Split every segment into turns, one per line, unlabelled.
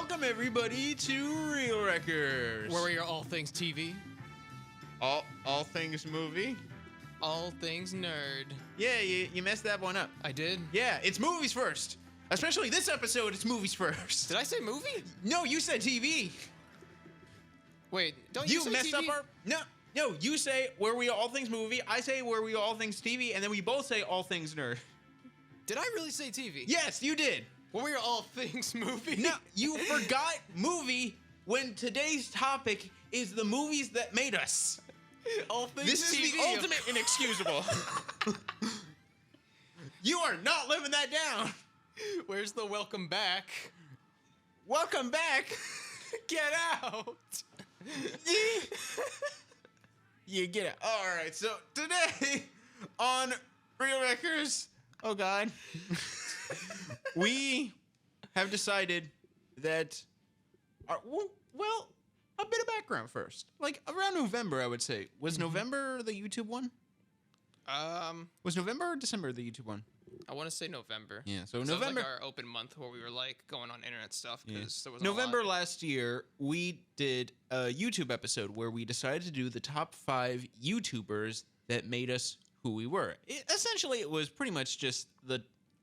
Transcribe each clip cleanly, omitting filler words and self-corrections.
Welcome everybody to Real Wreckers.
Where we are all things TV,
all things movie.
all things nerd.
Yeah, you messed that one up.
I did?
Yeah, it's movies first. Especially this episode, it's movies first.
Did I say movie?
No, you said TV.
Wait, don't you say
messed
TV?
up our No, you say where we are all things movie, I say where we are all things TV, and then we both say all things nerd.
Did I really say TV?
Yes, you did.
Where we are all things movie?
No, you forgot movie when today's topic is the movies that made us.
All things
This is
TV.
the ultimate inexcusable. You are not living that down.
Where's the welcome back?
Welcome back.
Get out!
You get it. All right, so today on Real Wreckers, oh God, we have decided that, well, a bit of background first. Like around November, I would say. Was November the YouTube one? Was November or December the YouTube one?
I want to say November.
Yeah, so
That
November.
was like our open month where we were like going on internet stuff because there was
November last year, we did a YouTube episode where we decided to do the top 5 YouTubers that made us who we were. Essentially, it was pretty much just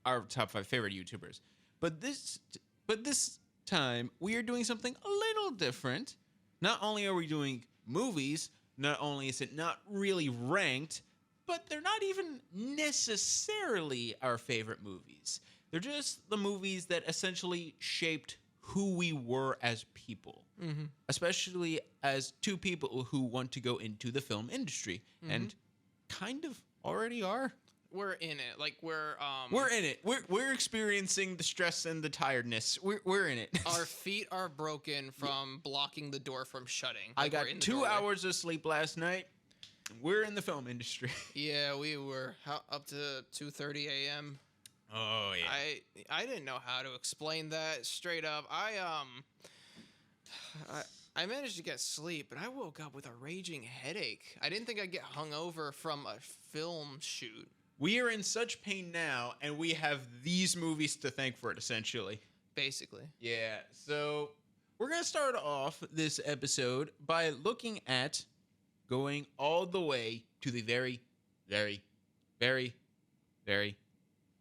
our top 5 favorite YouTubers. But this time, we are doing something a little different. Not only are we doing movies, not only is it not really ranked, but they're not even necessarily our favorite movies. They're just the movies that essentially shaped who we were as people, especially as two people who want to go into the film industry and kind of already are.
We're in it. Like we're
in it. We're experiencing the stress and the tiredness. We're in it.
Our feet are broken from blocking the door from shutting.
I
Like,
got
we're in the
2
doorway.
hours of sleep last night. We're in the film industry.
Yeah, we were up to 2:30 a.m.
Oh yeah.
I didn't know how to explain that straight up. I managed to get sleep, but I woke up with a raging headache. I didn't think I'd get hungover from a film shoot.
We are in such pain now, and we have these movies to thank for it, essentially.
Basically.
Yeah, so we're going to start off this episode by looking at going all the way to the very, very, very, very,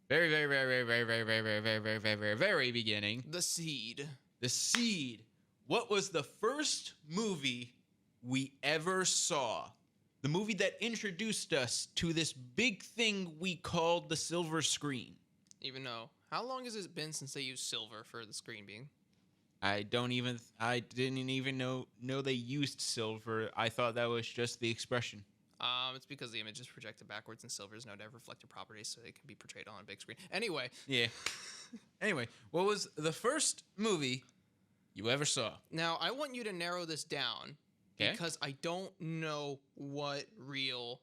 very, very, very, very, very, very, very, very, very, very, very, very, very beginning.
The Seed.
The Seed. What was the first movie we ever saw? The movie that introduced us to this big thing we called the silver screen.
Even though, how long has it been since they used silver for the screen being?
I didn't even know they used silver. I thought that was just the expression.
It's because the image is projected backwards and silver is known to have reflective properties, so it can be portrayed on a big screen. Anyway.
Yeah. Anyway, what was the first movie you ever saw?
Now, I want you to narrow this down.
Okay.
Because I don't know what real,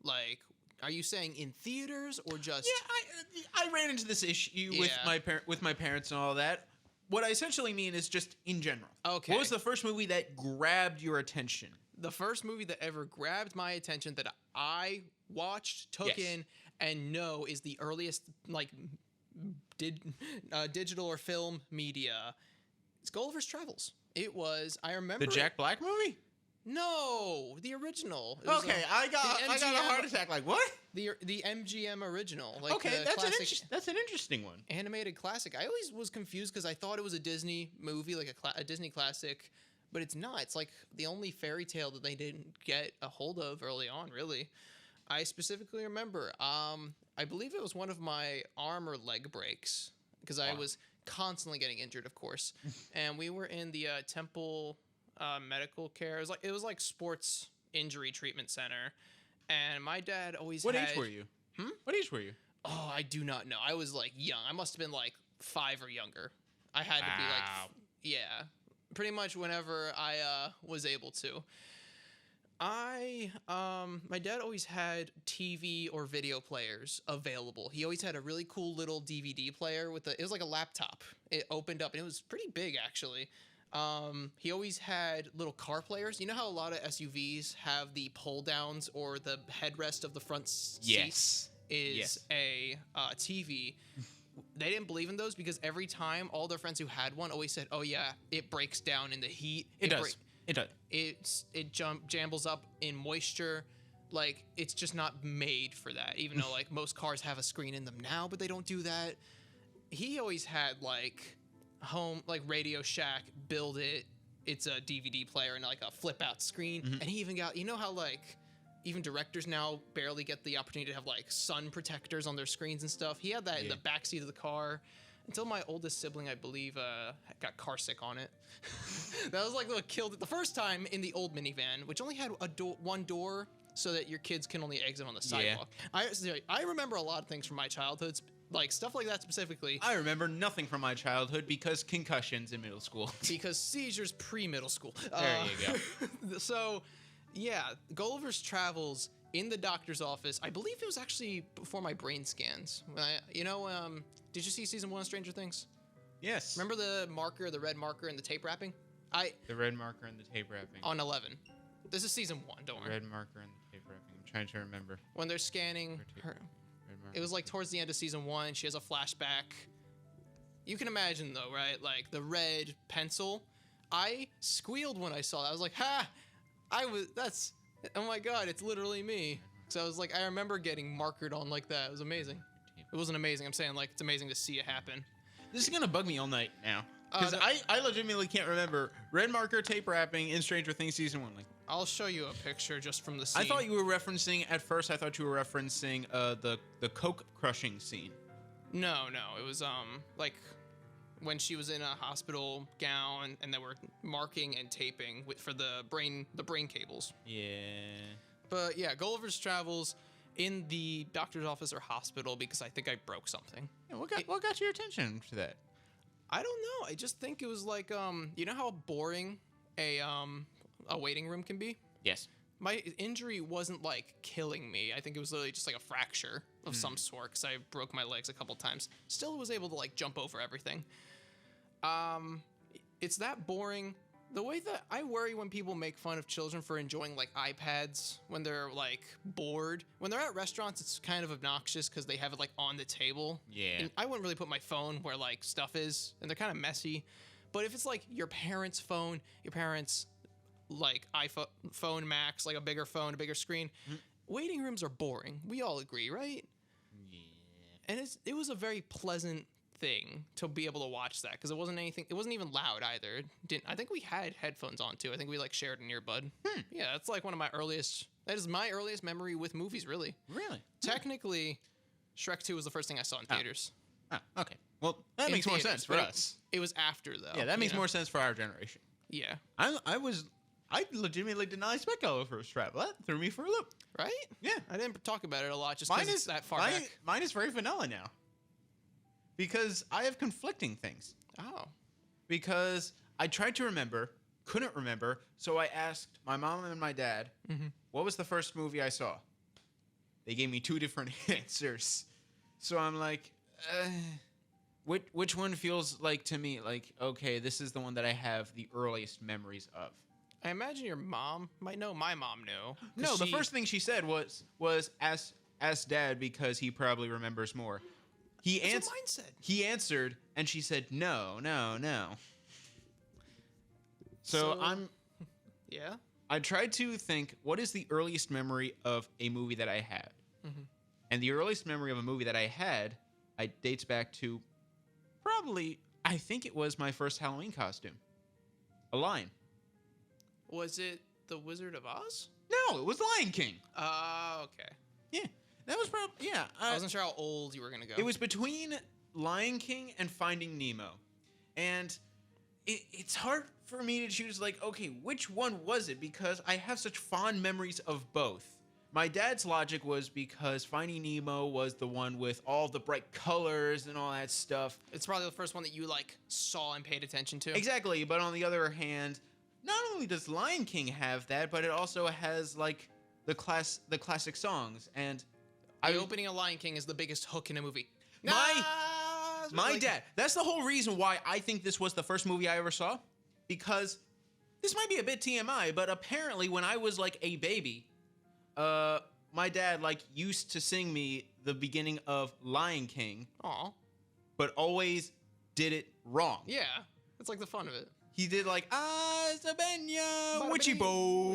like, are you saying in theaters or just?
Yeah, I ran into this issue with
Yeah.
my parents and all that. What I essentially mean is just in general.
Okay.
What was the first movie that grabbed your attention?
The first movie that ever grabbed my attention that I watched, took
Yes.
in, and know is the earliest, like, digital or film media. It's Gulliver's Travels. It was, I remember.
The Jack Black movie?
No, the original. It was
Okay, I got a heart attack. Like, what?
The MGM original. Like
Okay,
the
that's
classic
an interesting one.
animated classic. I always was confused because I thought it was a Disney movie, like a Disney classic, but it's not. It's like the only fairy tale that they didn't get a hold of early on, really. I specifically remember, I believe it was one of my arm or leg breaks because I was constantly getting injured, of course. And we were in the Temple medical care. It was like sports injury treatment center. And my dad always
What
had...
age were you? What age were you?
Oh, I do not know. I was like young. I must have been like 5 or younger. I had to be like, yeah, pretty much whenever I was able to. My dad always had TV or video players available. He always had a really cool little DVD player it was like a laptop. It opened up and it was pretty big actually. He always had little car players. You know how a lot of SUVs have the pull downs or the headrest of the front seat is a TV. they didn't believe in those because every time all their friends who had one always said, "Oh yeah, it breaks down in the heat.
It does. It does.
It jambles up in moisture. Like it's just not made for that. Even though like most cars have a screen in them now, but they don't do that. He always had like home like Radio Shack build it. It's a DVD player and like a flip out screen. And he even got, you know how like even directors now barely get the opportunity to have like sun protectors on their screens and stuff. He had that in the backseat of the car until my oldest sibling, I believe, got car sick on it. That was like what killed it the first time in the old minivan, which only had one door so that your kids can only exit on the sidewalk. I remember a lot of things from my childhood, like stuff like that specifically.
I remember nothing from my childhood because concussions in middle school.
Because seizures pre-middle school.
There you
go. So, yeah, Gulliver's Travels in the doctor's office. I believe it was actually before my brain scans. Did you see season 1 of Stranger Things?
Yes.
Remember the red marker and the tape wrapping?
The red marker and the tape wrapping.
On 11. This is season 1, don't worry.
Red marker and the tape wrapping. I'm trying to remember.
When they're scanning her. It was like towards the end of season 1. She has a flashback. You can imagine though, right? Like the red pencil. I squealed when I saw that. I was like, ha! Oh my God, it's literally me. So I was like, I remember getting markered on like that. It was amazing. It wasn't amazing. I'm saying like it's amazing to see it happen.
This is going to bug me all night now. Because I legitimately can't remember red marker tape wrapping in Stranger Things season 1. Like,
I'll show you a picture just from the scene.
I thought you were referencing, at first I thought you were referencing the coke crushing scene.
No. It was like when she was in a hospital gown and they were marking and taping for the brain cables.
Yeah.
But yeah, Gulliver's Travels in the doctor's office or hospital because I think I broke something.
Yeah, what got your attention to that?
I don't know. I just think it was like you know how boring a waiting room can be?
Yes.
My injury wasn't like killing me. I think it was literally just like a fracture of some sort because I broke my legs a couple times. Still was able to like jump over everything. It's that boring. The way that I worry when people make fun of children for enjoying like iPads when they're like bored. When they're at restaurants, it's kind of obnoxious because they have it like on the table.
Yeah.
And I wouldn't really put my phone where like stuff is, and they're kind of messy. But if it's like your parents' phone, your parents' like iPhone Max, like a bigger phone, a bigger screen, waiting rooms are boring. We all agree, right?
Yeah.
And it was a very pleasant thing to be able to watch that because it wasn't even loud either. I think we had headphones on too. I think we like shared an earbud. Yeah, that's like that is my earliest memory with movies, really. Technically, Shrek 2 was the first thing I saw in theaters.
Oh, okay. Well, that makes more sense for us.
It was after though.
Yeah, that makes more sense for our generation.
Yeah.
I legitimately did not expect Gulliver's Travel. That threw me for a loop.
Right?
Yeah.
I didn't talk about it a lot just because it's that far back.
Mine is very vanilla now. Because I have conflicting things.
Oh.
Because I tried to remember, couldn't remember, so I asked my mom and my dad, what was the first movie I saw? They gave me 2 different answers. So I'm like, which one feels like to me like, okay, this is the one that I have the earliest memories of?
I imagine your mom might know. My mom knew.
No, the first thing she said was ask Dad because he probably remembers more.
That's what mine said.
He answered, and she said, no. So I'm...
Yeah?
I tried to think, what is the earliest memory of a movie that I had? And the earliest memory of a movie that I had, dates back to probably, I think it was my first Halloween costume. A lion.
Was it The Wizard of Oz?
No, it was Lion King.
Okay.
Yeah. That was probably, yeah.
I wasn't sure how old you were going to go.
It was between Lion King and Finding Nemo. And it's hard for me to choose, like, okay, which one was it? Because I have such fond memories of both. My dad's logic was because Finding Nemo was the one with all the bright colors and all that stuff.
It's probably the first one that you, like, saw and paid attention to.
Exactly, but on the other hand, not only does Lion King have that, but it also has, like, the classic songs, and...
The opening of Lion King is the biggest hook in a movie.
My dad. That's the whole reason why I think this was the first movie I ever saw. Because this might be a bit TMI, but apparently when I was like a baby, my dad like used to sing me the beginning of Lion King.
Aw.
but always did it wrong.
Yeah, it's like the fun of it.
He did like Zabenya
Bada
Witchy
bing.
Bo,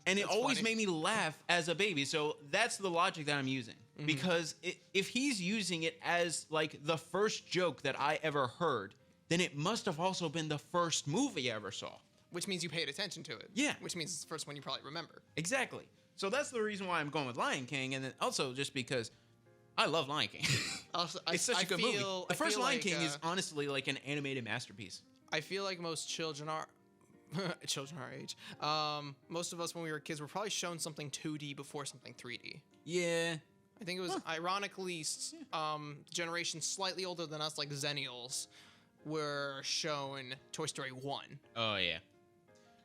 and it
That's
always
funny.
made me laugh as a baby. So that's the logic that I'm using, because if he's using it as like the first joke that I ever heard, then it must have also been the first movie I ever saw.
Which means you paid attention to it.
Yeah.
Which means it's the first one you probably remember.
Exactly. So that's the reason why I'm going with Lion King, and then also just because I love Lion King.
Also,
It's such a good movie. The
I
first
feel
Lion
like,
King is honestly like an animated masterpiece.
I feel like most children are children our age. Most of us when we were kids were probably shown something 2D before something 3D.
Yeah.
I think it was ironically generations slightly older than us, like Zennials, were shown Toy Story 1.
Oh yeah.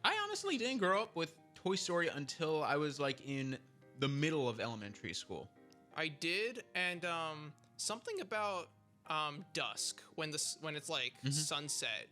I honestly didn't grow up with Toy Story until I was like in the middle of elementary school.
I did, and something about dusk when it's like sunset,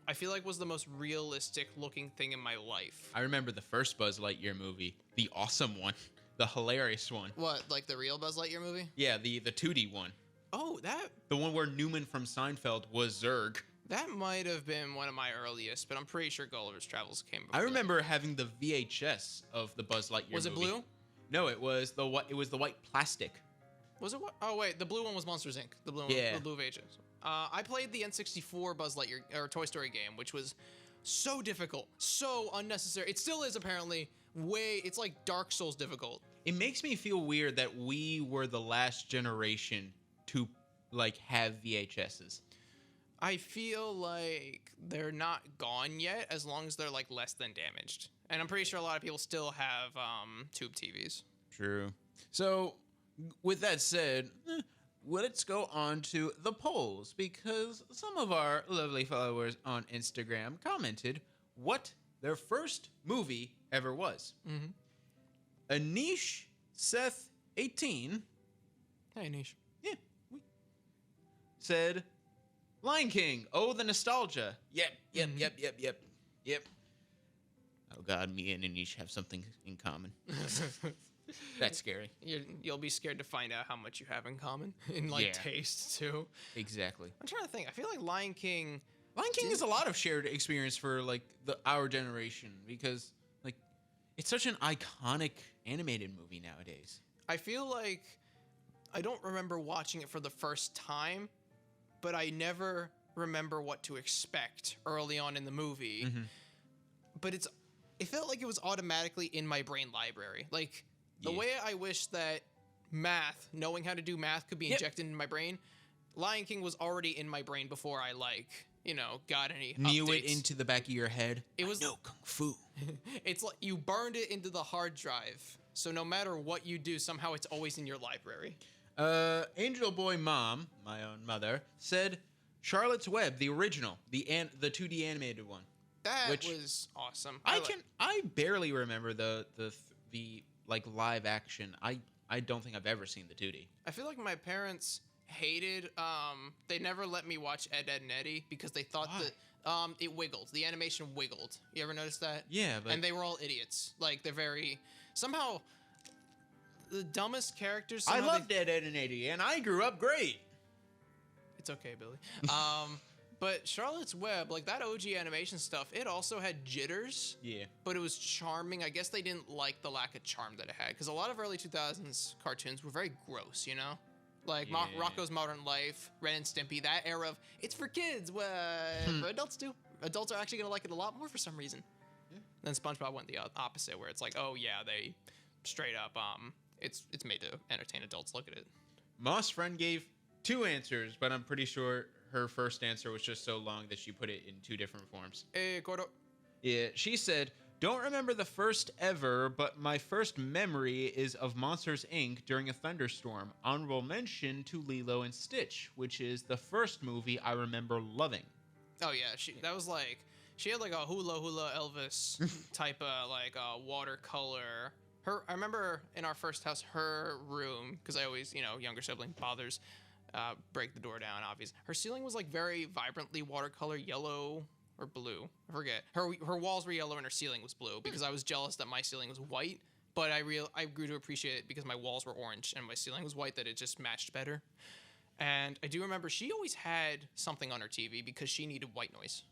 I feel like was the most realistic looking thing in my life.
I remember the first Buzz Lightyear movie, the awesome one, the hilarious one.
What, like the real Buzz Lightyear movie?
Yeah, the 2D one.
Oh, that
The one where Newman from Seinfeld was Zurg.
that might have been one of my earliest, but I'm pretty sure Gulliver's Travels came before.
I remember having the VHS of the Buzz Lightyear
Was it
movie.
blue?
No, it was the white plastic.
Was it what? Oh wait, the blue one was Monsters Inc. The blue one,
Yeah.
the blue VHS. I played the N64 Buzz Lightyear or Toy Story game, which was so difficult, so unnecessary. It still is apparently. It's like Dark Souls difficult.
It makes me feel weird that we were the last generation to like have VHSs.
I feel like they're not gone yet, as long as they're like less than damaged. And I'm pretty sure a lot of people still have tube TVs.
True. So, with that said, let's go on to the polls, because some of our lovely followers on Instagram commented what their first movie ever was. Anish Seth 18
Hey, Nish.
said Lion King. Oh, the nostalgia. Yep. Oh God, me and Anish have something in common. That's scary.
You'll be scared to find out how much you have in common in like
Yeah.
taste too.
Exactly.
I'm trying to think. I feel like Lion King.
Lion King is a lot of shared experience for like our generation, because like it's such an iconic animated movie nowadays.
I feel like I don't remember watching it for the first time, but I never remember what to expect early on in the movie. But it felt like it was automatically in my brain library. Like the
Yeah.
way I wish that knowing how to do math could be
Yep.
injected in my brain. Lion King was already in my brain before I got any
Knew it
updates.
into the back of your head.
It was-
no kung fu.
It's like you burned it into the hard drive. So no matter what you do, somehow it's always in your library.
Angel Boy Mom, my own mother, said Charlotte's Web, the original, the 2D animated one.
That
Which-
was awesome.
I barely remember the like live action. I don't think I've ever seen the 2D.
I feel like my parents hated. They never let me watch Ed, Ed and Eddie because they thought
Why?
that it wiggled. The animation wiggled. You ever notice that?
Yeah, but
And they were all idiots. Like they're very somehow the dumbest characters.
I
somehow
loved Ed, Ed and Eddie, and I grew up great.
It's okay, Billy. But Charlotte's Web, like that OG animation stuff, it also had jitters.
Yeah.
But it was charming. I guess they didn't like the lack of charm that it had, because a lot of early 2000s cartoons were very gross, you know? Like
Yeah.
Rocko's Modern Life, Ren and Stimpy, that era of, it's for kids, but for adults too. Adults are actually going to like it a lot more for some reason.
Yeah.
Then SpongeBob went the opposite, where it's like, oh yeah, they straight up, it's made to entertain adults. Look at it.
Moss Friend gave 2 answers, but I'm pretty sure her first answer was just so long that she put it in 2 different forms.
Hey, Gordo.
Yeah, she said, don't remember the first ever, but my first memory is of Monsters, Inc. during a thunderstorm. Honorable mention to Lilo and Stitch, which is the first movie I remember loving.
Oh yeah, she had like a hula hula Elvis type of like watercolor. I remember in our first house, her room, because I always, younger sibling bothers, break the door down, obvious. Her ceiling was like very vibrantly watercolor yellow or blue. I forget. Her walls were yellow and her ceiling was blue, because I was jealous that my ceiling was white. But I grew to appreciate it because my walls were orange and my ceiling was white, that it just matched better. And I do remember she always had something on her TV because she needed white noise.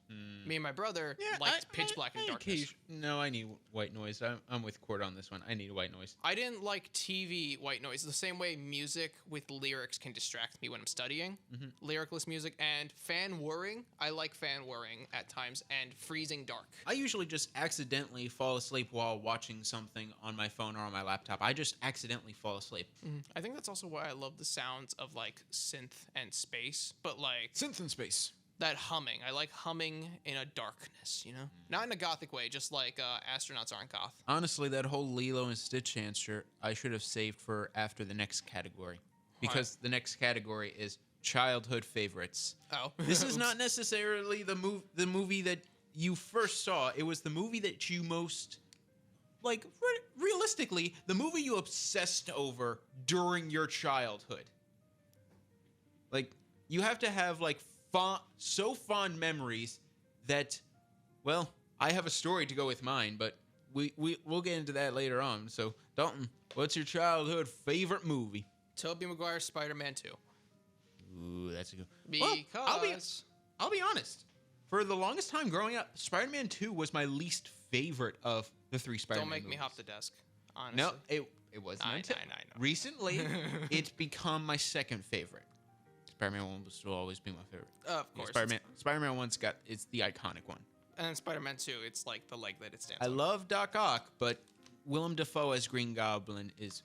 Me and my brother liked pitch black and darkness.
No, I need white noise. I'm with Court on this one. I need white noise.
I didn't like TV white noise the same way music with lyrics can distract me when I'm studying. Lyricless music and fan whirring. I like fan whirring at times and freezing dark.
I usually just accidentally fall asleep while watching something on my phone or on my laptop. I just accidentally fall asleep.
I think that's also why I love the sounds of like synth and space, but like
Synth in space.
that humming. I like humming in a darkness, you know? Not in a gothic way, just like astronauts aren't goth.
Honestly, that whole Lilo and Stitch answer I should have saved for after the next category. Because the next category is childhood favorites.
Oh.
This is not necessarily the movie that you first saw. It was the movie that you most, like, realistically, the movie you obsessed over during your childhood. Like, you have to have, like, so fond memories that, well, I have a story to go with mine, but we'll get into that later on. So, Dalton, what's your childhood favorite movie?
Tobey Maguire's Spider-Man 2.
Ooh, that's a good.
Because
Well, I'll be honest. For the longest time growing up, Spider-Man 2 was my least favorite of the three Spider-Man
don't make
movies.
me hop the desk. Honestly.
No, it wasn't until
I know.
recently it's become my second favorite. Spider-Man 1 will still always be my favorite.
Of course.
Spider-Man 1's it's the iconic one.
And then Spider-Man 2, it's like the leg that it stands
I
on.
love Doc Ock, but Willem Dafoe as Green Goblin is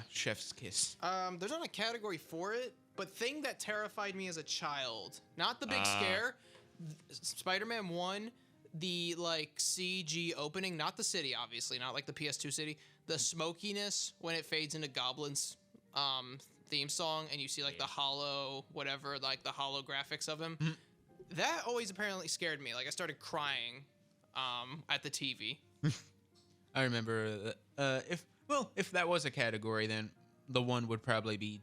chef's kiss.
There's not a category for it, but thing that terrified me as a child, not the big scare, Spider-Man 1, the like CG opening, not the city, obviously, not like the PS2 city, the smokiness when it fades into Goblin's theme song and you see like the hollow whatever, like the holographics of him. That always apparently scared me. Like I started crying at the TV.
I remember if that was a category, then the one would probably be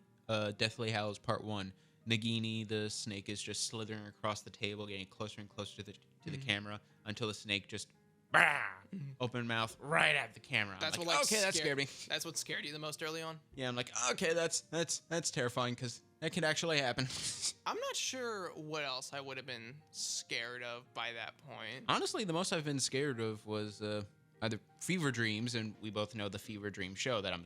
Deathly Hallows Part 1. Nagini, the snake, is just slithering across the table, getting closer and closer to the camera until the snake just open mouth right at the camera.
That's
like,
what like
okay, that scared me.
That's what scared you the most early on.
Yeah, I'm like, okay, that's terrifying because that could actually happen.
I'm not sure what else I would have been scared of by that point.
Honestly, the most I've been scared of was either Fever Dreams, and we both know the Fever Dream show that I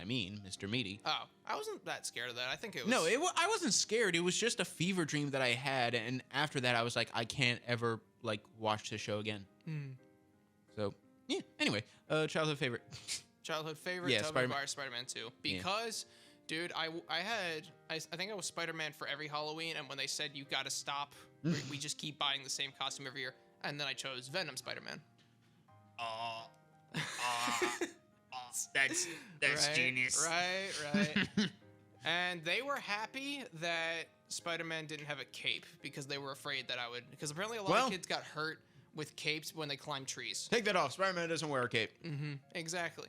mean, Mr. Meaty.
Oh, I wasn't that scared of that. I think it was...
No, I wasn't scared. It was just a fever dream that I had, and after that, I was like, I can't ever like watch the show again. So yeah. Anyway, childhood favorite.
Childhood favorite.
Yeah,
Tobey Maguire's Spider-Man 2. Because, dude, I think I was Spider-Man for every Halloween, and when they said you got to stop, we just keep buying the same costume every year, and then I chose Venom Spider-Man.
That's
right,
genius.
Right. And they were happy that Spider-Man didn't have a cape because they were afraid that I would. Because apparently a lot of kids got hurt with capes when they climb trees.
Take that off. Spider-Man doesn't wear a cape.
Exactly.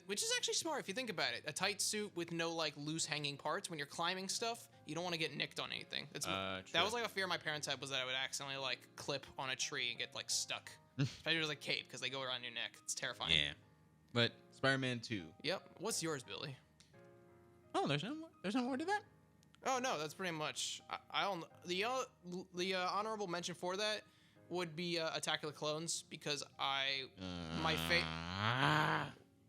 Which is actually smart if you think about it. A tight suit with no like loose hanging parts. When you're climbing stuff, you don't want to get nicked on anything. That was like a fear my parents had, was that I would accidentally like clip on a tree and get like stuck. Especially with a cape because they go around your neck. It's terrifying.
Yeah. But Spider-Man 2.
Yep. What's yours, Billy?
Oh, there's no more to that?
Oh no, that's pretty much. I don't. The honorable mention for that would be Attack of the Clones because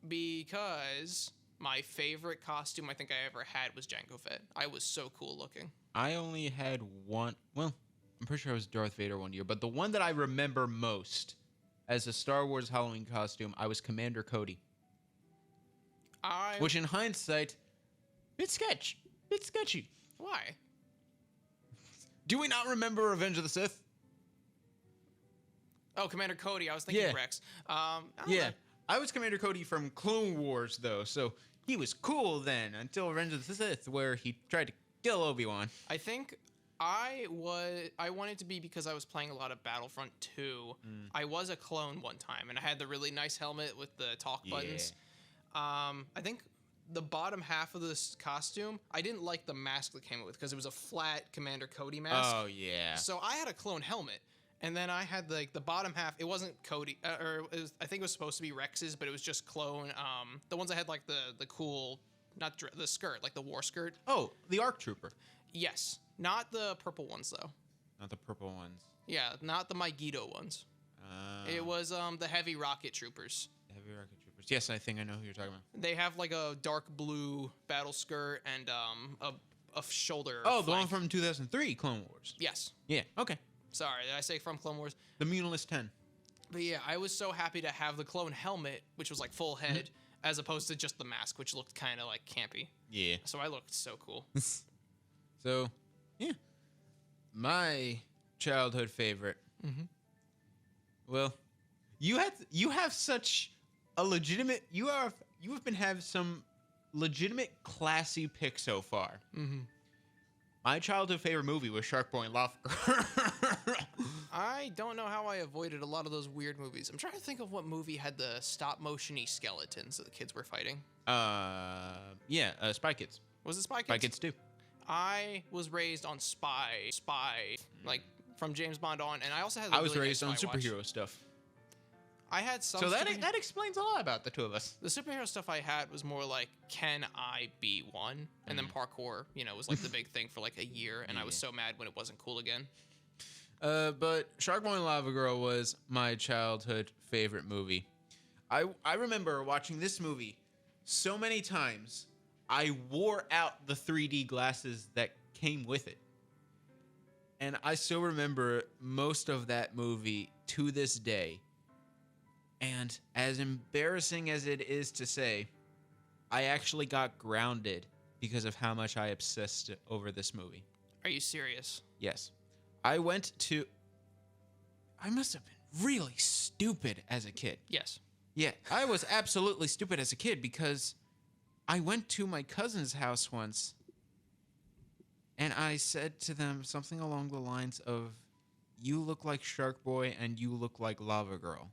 because my favorite costume I think I ever had was Jango Fett. I was so cool looking.
I only had one. Well, I'm pretty sure I was Darth Vader one year, but the one that I remember most as a Star Wars Halloween costume, I was Commander Cody. Which in hindsight, it's sketchy.
Why?
Do we not remember Revenge of the Sith?
Oh, Commander Cody. I was thinking Rex. I don't know.
I was Commander Cody from Clone Wars, though, so he was cool then until Revenge of the Sith, where he tried to kill Obi-Wan.
I think I wanted to be because I was playing a lot of Battlefront 2. I was a clone one time, and I had the really nice helmet with the talk buttons. I think the bottom half of this costume, I didn't like the mask that came with because it was a flat Commander Cody mask.
Oh, yeah.
So I had a clone helmet. And then I had like the bottom half. It wasn't Cody, I think it was supposed to be Rex's, but it was just clone. The ones that had like the cool the skirt, like the war skirt.
Oh, the ARC Trooper.
Yes, not the purple ones though.
Not the purple ones.
Yeah, not the Mygeeto ones. It was the heavy rocket troopers.
Heavy Rocket Troopers. Yes, I think I know who you're talking about.
They have like a dark blue battle skirt and a shoulder.
Oh, the one
flank.
from 2003, Clone Wars.
Yes.
Yeah, okay.
Sorry, did I say from Clone Wars?
The Munilist 10.
But yeah, I was so happy to have the clone helmet, which was like full head, as opposed to just the mask, which looked kind of like campy.
Yeah.
So I looked so cool.
So, yeah. My childhood favorite.
Mm-hmm.
Well, you have such a legitimate. You have been having some legitimate classy picks so far.
Mm-hmm.
My childhood favorite movie was Shark Boy and Lava Girl.
I don't know how I avoided a lot of those weird movies. I'm trying to think of what movie had the stop motion-y skeletons that the kids were fighting.
Spy Kids.
Was it Spy Kids?
Spy Kids 2.
I was raised on Spy, like from James Bond on, and I also had.
I was raised on superhero stuff.
I had some.
So that explains a lot about the two of us.
The superhero stuff I had was more like, can I be one? And then parkour, was like the big thing for like a year, and I was so mad when it wasn't cool again.
But Shark Boy and Lava Girl was my childhood favorite movie. I remember watching this movie so many times. I wore out the 3D glasses that came with it. And I still remember most of that movie to this day. And as embarrassing as it is to say, I actually got grounded because of how much I obsessed over this movie.
Are you serious?
Yes. I must have been really stupid as a kid.
Yes.
Yeah, I was absolutely stupid as a kid because I went to my cousin's house once and I said to them something along the lines of, "You look like Shark Boy and you look like Lava Girl."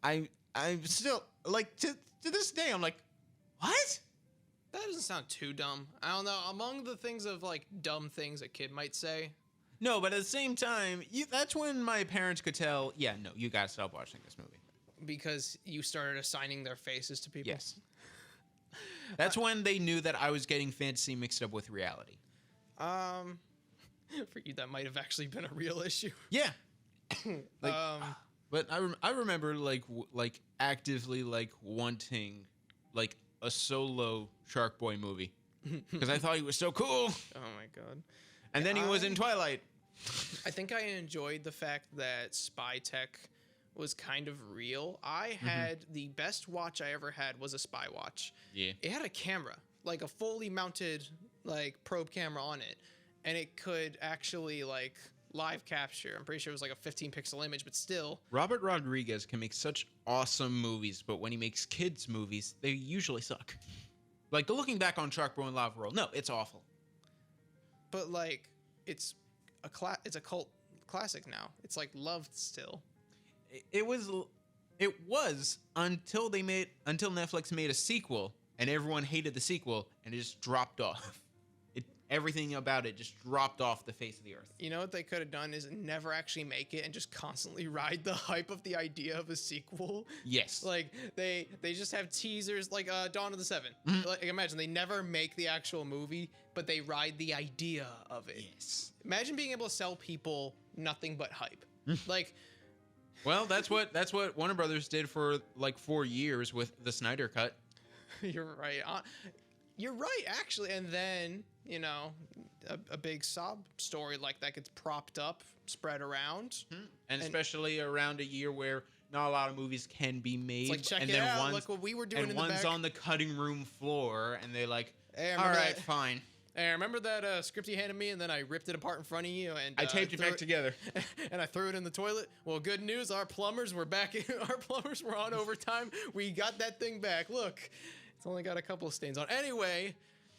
I'm still, like, to this day, I'm like, what?
That doesn't sound too dumb. I don't know. Among the things of, like, dumb things a kid might say.
No, but at the same time, that's when my parents could tell, yeah, no, you gotta stop watching this movie.
Because you started assigning their faces to people?
Yes. That's when they knew that I was getting fantasy mixed up with reality.
For you, that might have actually been a real issue.
Yeah. Like, but I remember like actively like wanting like a solo Shark Boy movie because I thought he was so cool.
Oh my god!
And then he was in Twilight.
I think I enjoyed the fact that spy tech was kind of real. I had the best watch I ever had was a spy watch.
Yeah.
It had a camera, like a fully mounted like probe camera on it, and it could actually like live capture. I'm pretty sure it was like a 15 pixel image, but still.
Robert Rodriguez can make such awesome movies, but when he makes kids movies, they usually suck. Like looking back on Shark Boy and Lava Girl, no, it's awful.
But like it's a cult classic now. It's like loved still.
It was until Netflix made a sequel and everyone hated the sequel and it just dropped off. Everything about it just dropped off the face of the earth.
You know what they could have done is never actually make it and just constantly ride the hype of the idea of a sequel.
Yes.
Like they just have teasers like Dawn of the Seven. Like imagine they never make the actual movie, but they ride the idea of it.
Yes.
Imagine being able to sell people nothing but hype. Like
well, that's what Warner Brothers did for like 4 years with the Snyder Cut.
You're right. You're right, actually. And then, a big sob story like that gets propped up, spread around.
And especially around a year where not a lot of movies can be made.
It's like, check
and
it
then
out, look what we were doing in the back.
And one's on the cutting room floor, and they're like,
hey,
all right, fine.
Hey, remember that script you handed me, and then I ripped it apart in front of you, and
I taped it back together,
and I threw it in the toilet. Well, good news, our plumbers were back. Our plumbers were on overtime. We got that thing back. Look, it's only got a couple of stains on. Anyway,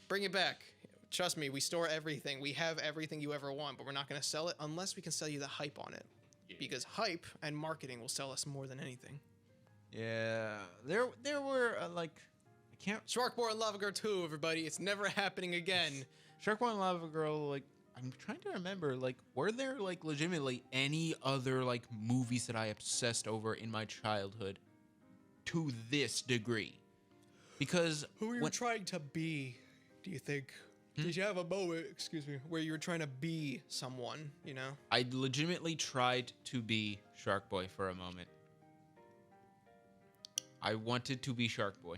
bring it back. Trust me, we store everything. We have everything you ever want, but we're not going to sell it unless we can sell you the hype on it, because hype and marketing will sell us more than anything.
Yeah, there were
Shark Boy and Lava Girl 2, everybody. It's never happening again.
Shark Boy and Lava Girl, like, I'm trying to remember, like, were there, like, legitimately any other, like, movies that I obsessed over in my childhood to this degree? because
Who were you trying to be, do you think? Did you have a moment, excuse me, where you were trying to be someone, you know?
I legitimately tried to be Shark Boy for a moment. I wanted to be Shark Boy.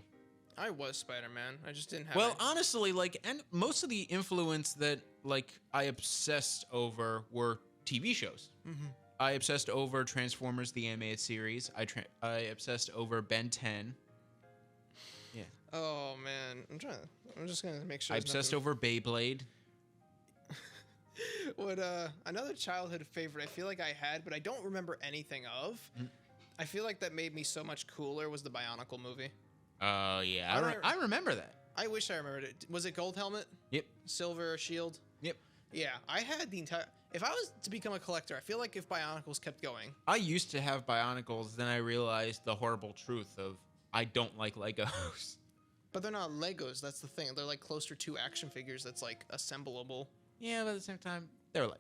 I was Spider-Man. I just didn't have
Well, honestly, like, and most of the influence that, like, I obsessed over were TV shows.
Mm-hmm.
I obsessed over Transformers, the animated series. I obsessed over Ben 10. Yeah.
Oh, man. I'm just going to make sure.
I obsessed over Beyblade.
What, another childhood favorite I feel like I had, but I don't remember anything of. I feel like that made me so much cooler was the Bionicle movie.
Oh, yeah. I remember that.
I wish I remembered it. Was it Gold Helmet?
Yep.
Silver Shield?
Yep.
Yeah, I had the entire... If I was to become a collector, I feel like if Bionicles kept going...
I used to have Bionicles, then I realized the horrible truth of I don't like Legos.
But they're not Legos, that's the thing. They're like closer to action figures that's like assemblable.
Yeah, but at the same time, they're Legos.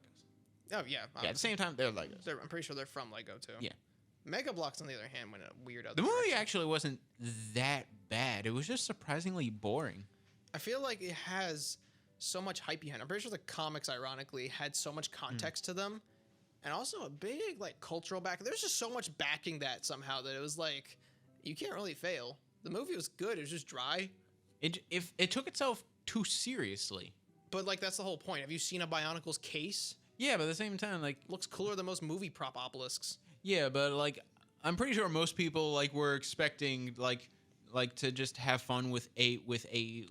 Oh, yeah.
Yeah, at the same time, they're Legos.
I'm pretty sure they're from Lego, too.
Yeah.
Mega Bloks, on the other hand, went a weird other
The movie
direction.
actually wasn't that bad. It was just surprisingly boring.
I feel like it has so much hype behind it. I'm pretty sure the comics, ironically, had so much context to them. And also a big, like, cultural back. There's just so much backing that somehow that it was like, you can't really fail. The movie was good. It was just dry.
It took itself too seriously.
But, like, that's the whole point. Have you seen a Bionicles case?
Yeah, but at the same time, like...
Looks cooler than most movie prop obelisks.
Yeah, but, like, I'm pretty sure most people, like, were expecting, like to just have fun with a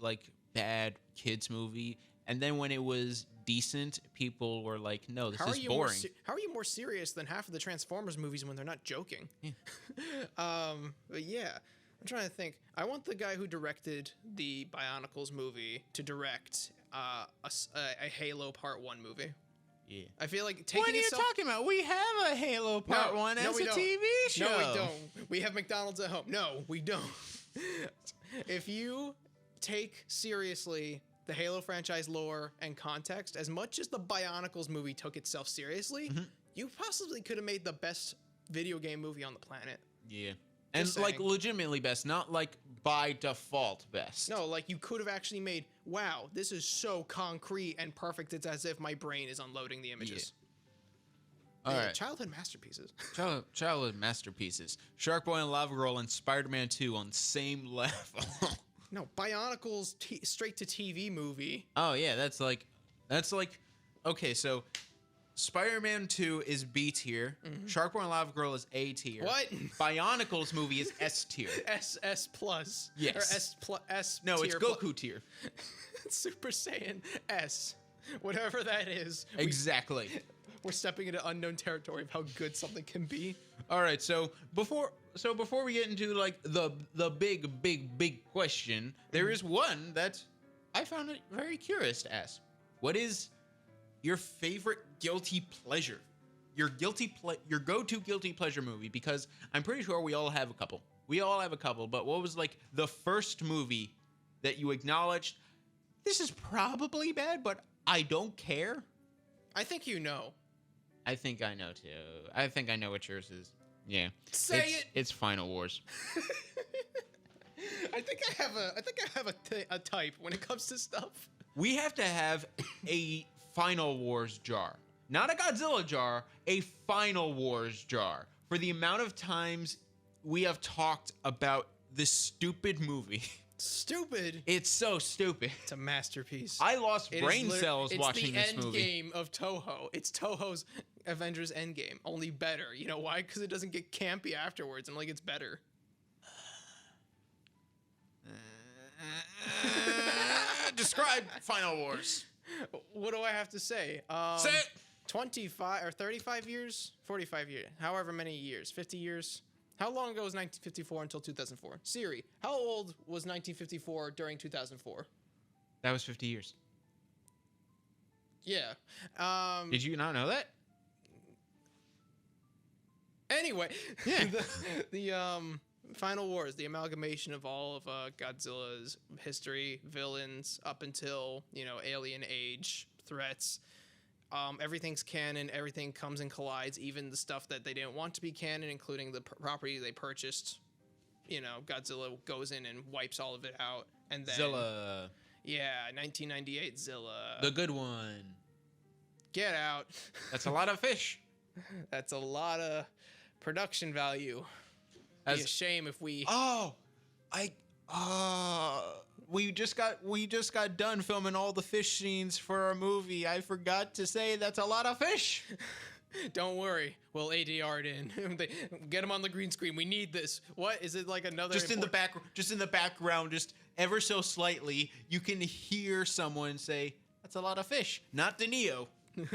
like, bad kids movie. And then when it was decent, people were like, no, this is boring.
How are you more serious than half of the Transformers movies when they're not joking?
Yeah.
But yeah, I'm trying to think. I want the guy who directed the Bionicles movie to direct a Halo Part 1 movie.
Yeah.
I feel like taking
What are you talking about? We have a Halo Part 1 as a TV show.
No, we don't. We have McDonald's at home. No, we don't. If you take seriously the Halo franchise lore and context, as much as the Bionicles movie took itself seriously, you possibly could have made the best video game movie on the planet.
Yeah. And,
Just
like,
saying.
legitimately best, not, like, by default best.
No, like, you could have actually made, wow, this is so concrete and perfect, it's as if my brain is unloading the images.
All right.
Childhood masterpieces.
Childhood masterpieces. Shark Boy and Lava Girl and Spider-Man 2 on the same level.
No, Bionicles straight to TV movie.
Oh, yeah, that's like, okay, so Spider-Man 2 is B tier. Shark Boy and Lava Girl is A tier.
What?
Bionicles movie is S tier.
S plus.
Yes.
Or S
No,
tier
it's Goku tier.
Super Saiyan S. Whatever that is.
Exactly.
We're stepping into unknown territory of how good something can be.
All right, so before we get into like the big question, there is one that I found it very curious to ask. What is your favorite guilty pleasure? Your go-to guilty pleasure movie? Because I'm pretty sure we all have a couple. But what was like the first movie that you acknowledged? This is probably bad, but I don't care.
I think you know.
I think I know too. I think I know what yours is. Yeah.
Say it.
It's Final Wars.
I think I have a type when it comes to stuff.
We have to have a Final Wars jar. Not a Godzilla jar, a Final Wars jar. For the amount of times we have talked about this stupid movie.
Stupid.
It's so stupid.
It's a masterpiece.
I lost brain cells watching this movie.
It's the end game of Toho. It's Toho's Avengers Endgame, only better. You know why? Because it doesn't get campy afterwards, and like it's better.
Describe Final Wars.
What do I have to say?
Say it.
25 or 35 years, 45 years, however many years, 50 years. How long ago was 1954 until 2004? Siri, how old was 1954 during 2004?
That was 50 years.
Yeah.
Did you not know that?
Anyway,
Yeah.
the Final Wars, the amalgamation of all of Godzilla's history, villains, up until, alien age, threats. Everything's canon. Everything comes and collides. Even the stuff that they didn't want to be canon, including the property they purchased, Godzilla goes in and wipes all of it out, and then
Zilla.
Yeah, 1998 Zilla.
The good one.
Get out.
That's a lot of fish.
That's a lot of production value. Be a shame if we.
We just got done filming all the fish scenes for our movie. I forgot to say that's a lot of fish.
Don't worry, we'll ADR it in. Get him on the green screen. We need this. What is it like? Another
Just in the background, just ever so slightly, you can hear someone say, "That's a lot of fish." Not Denio,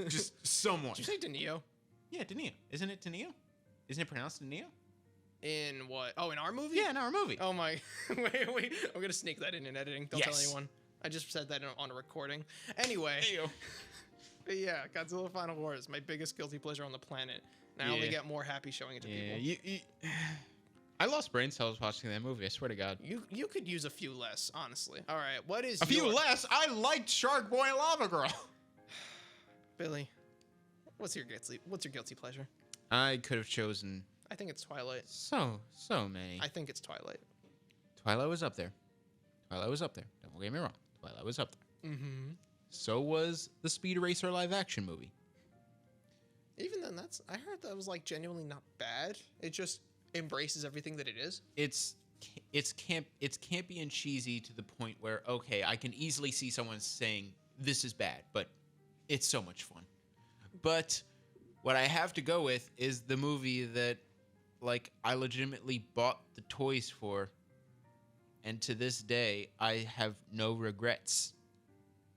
just someone.
Did you say Denio?
Yeah, Denio. Isn't it Denio? Isn't it pronounced Denio?
In what? Oh, in our movie?
Yeah, in our movie.
Oh my! wait! I'm gonna sneak that in editing. Don't tell
Yes.
anyone. I just said that on a recording. Anyway.
Denio.
But yeah, Godzilla Final Wars, my biggest guilty pleasure on the planet. And I only get more happy showing it to people.
I lost brain cells watching that movie. I swear to God.
You could use a few less, honestly. All right, what is
A few less? I liked Shark Boy and Lava Girl.
Billy, what's your guilty pleasure?
I could have chosen
I think it's Twilight.
so many.
I think it's Twilight.
Twilight was up there. Don't get me wrong. Twilight was up there.
Mm-hmm.
So was the Speed Racer live action movie.
Even then, I heard that was like genuinely not bad. It just embraces everything that it is.
It's campy and cheesy to the point where, okay, I can easily see someone saying this is bad, but it's so much fun. But what I have to go with is the movie that, like, I legitimately bought the toys for, and to this day I have no regrets.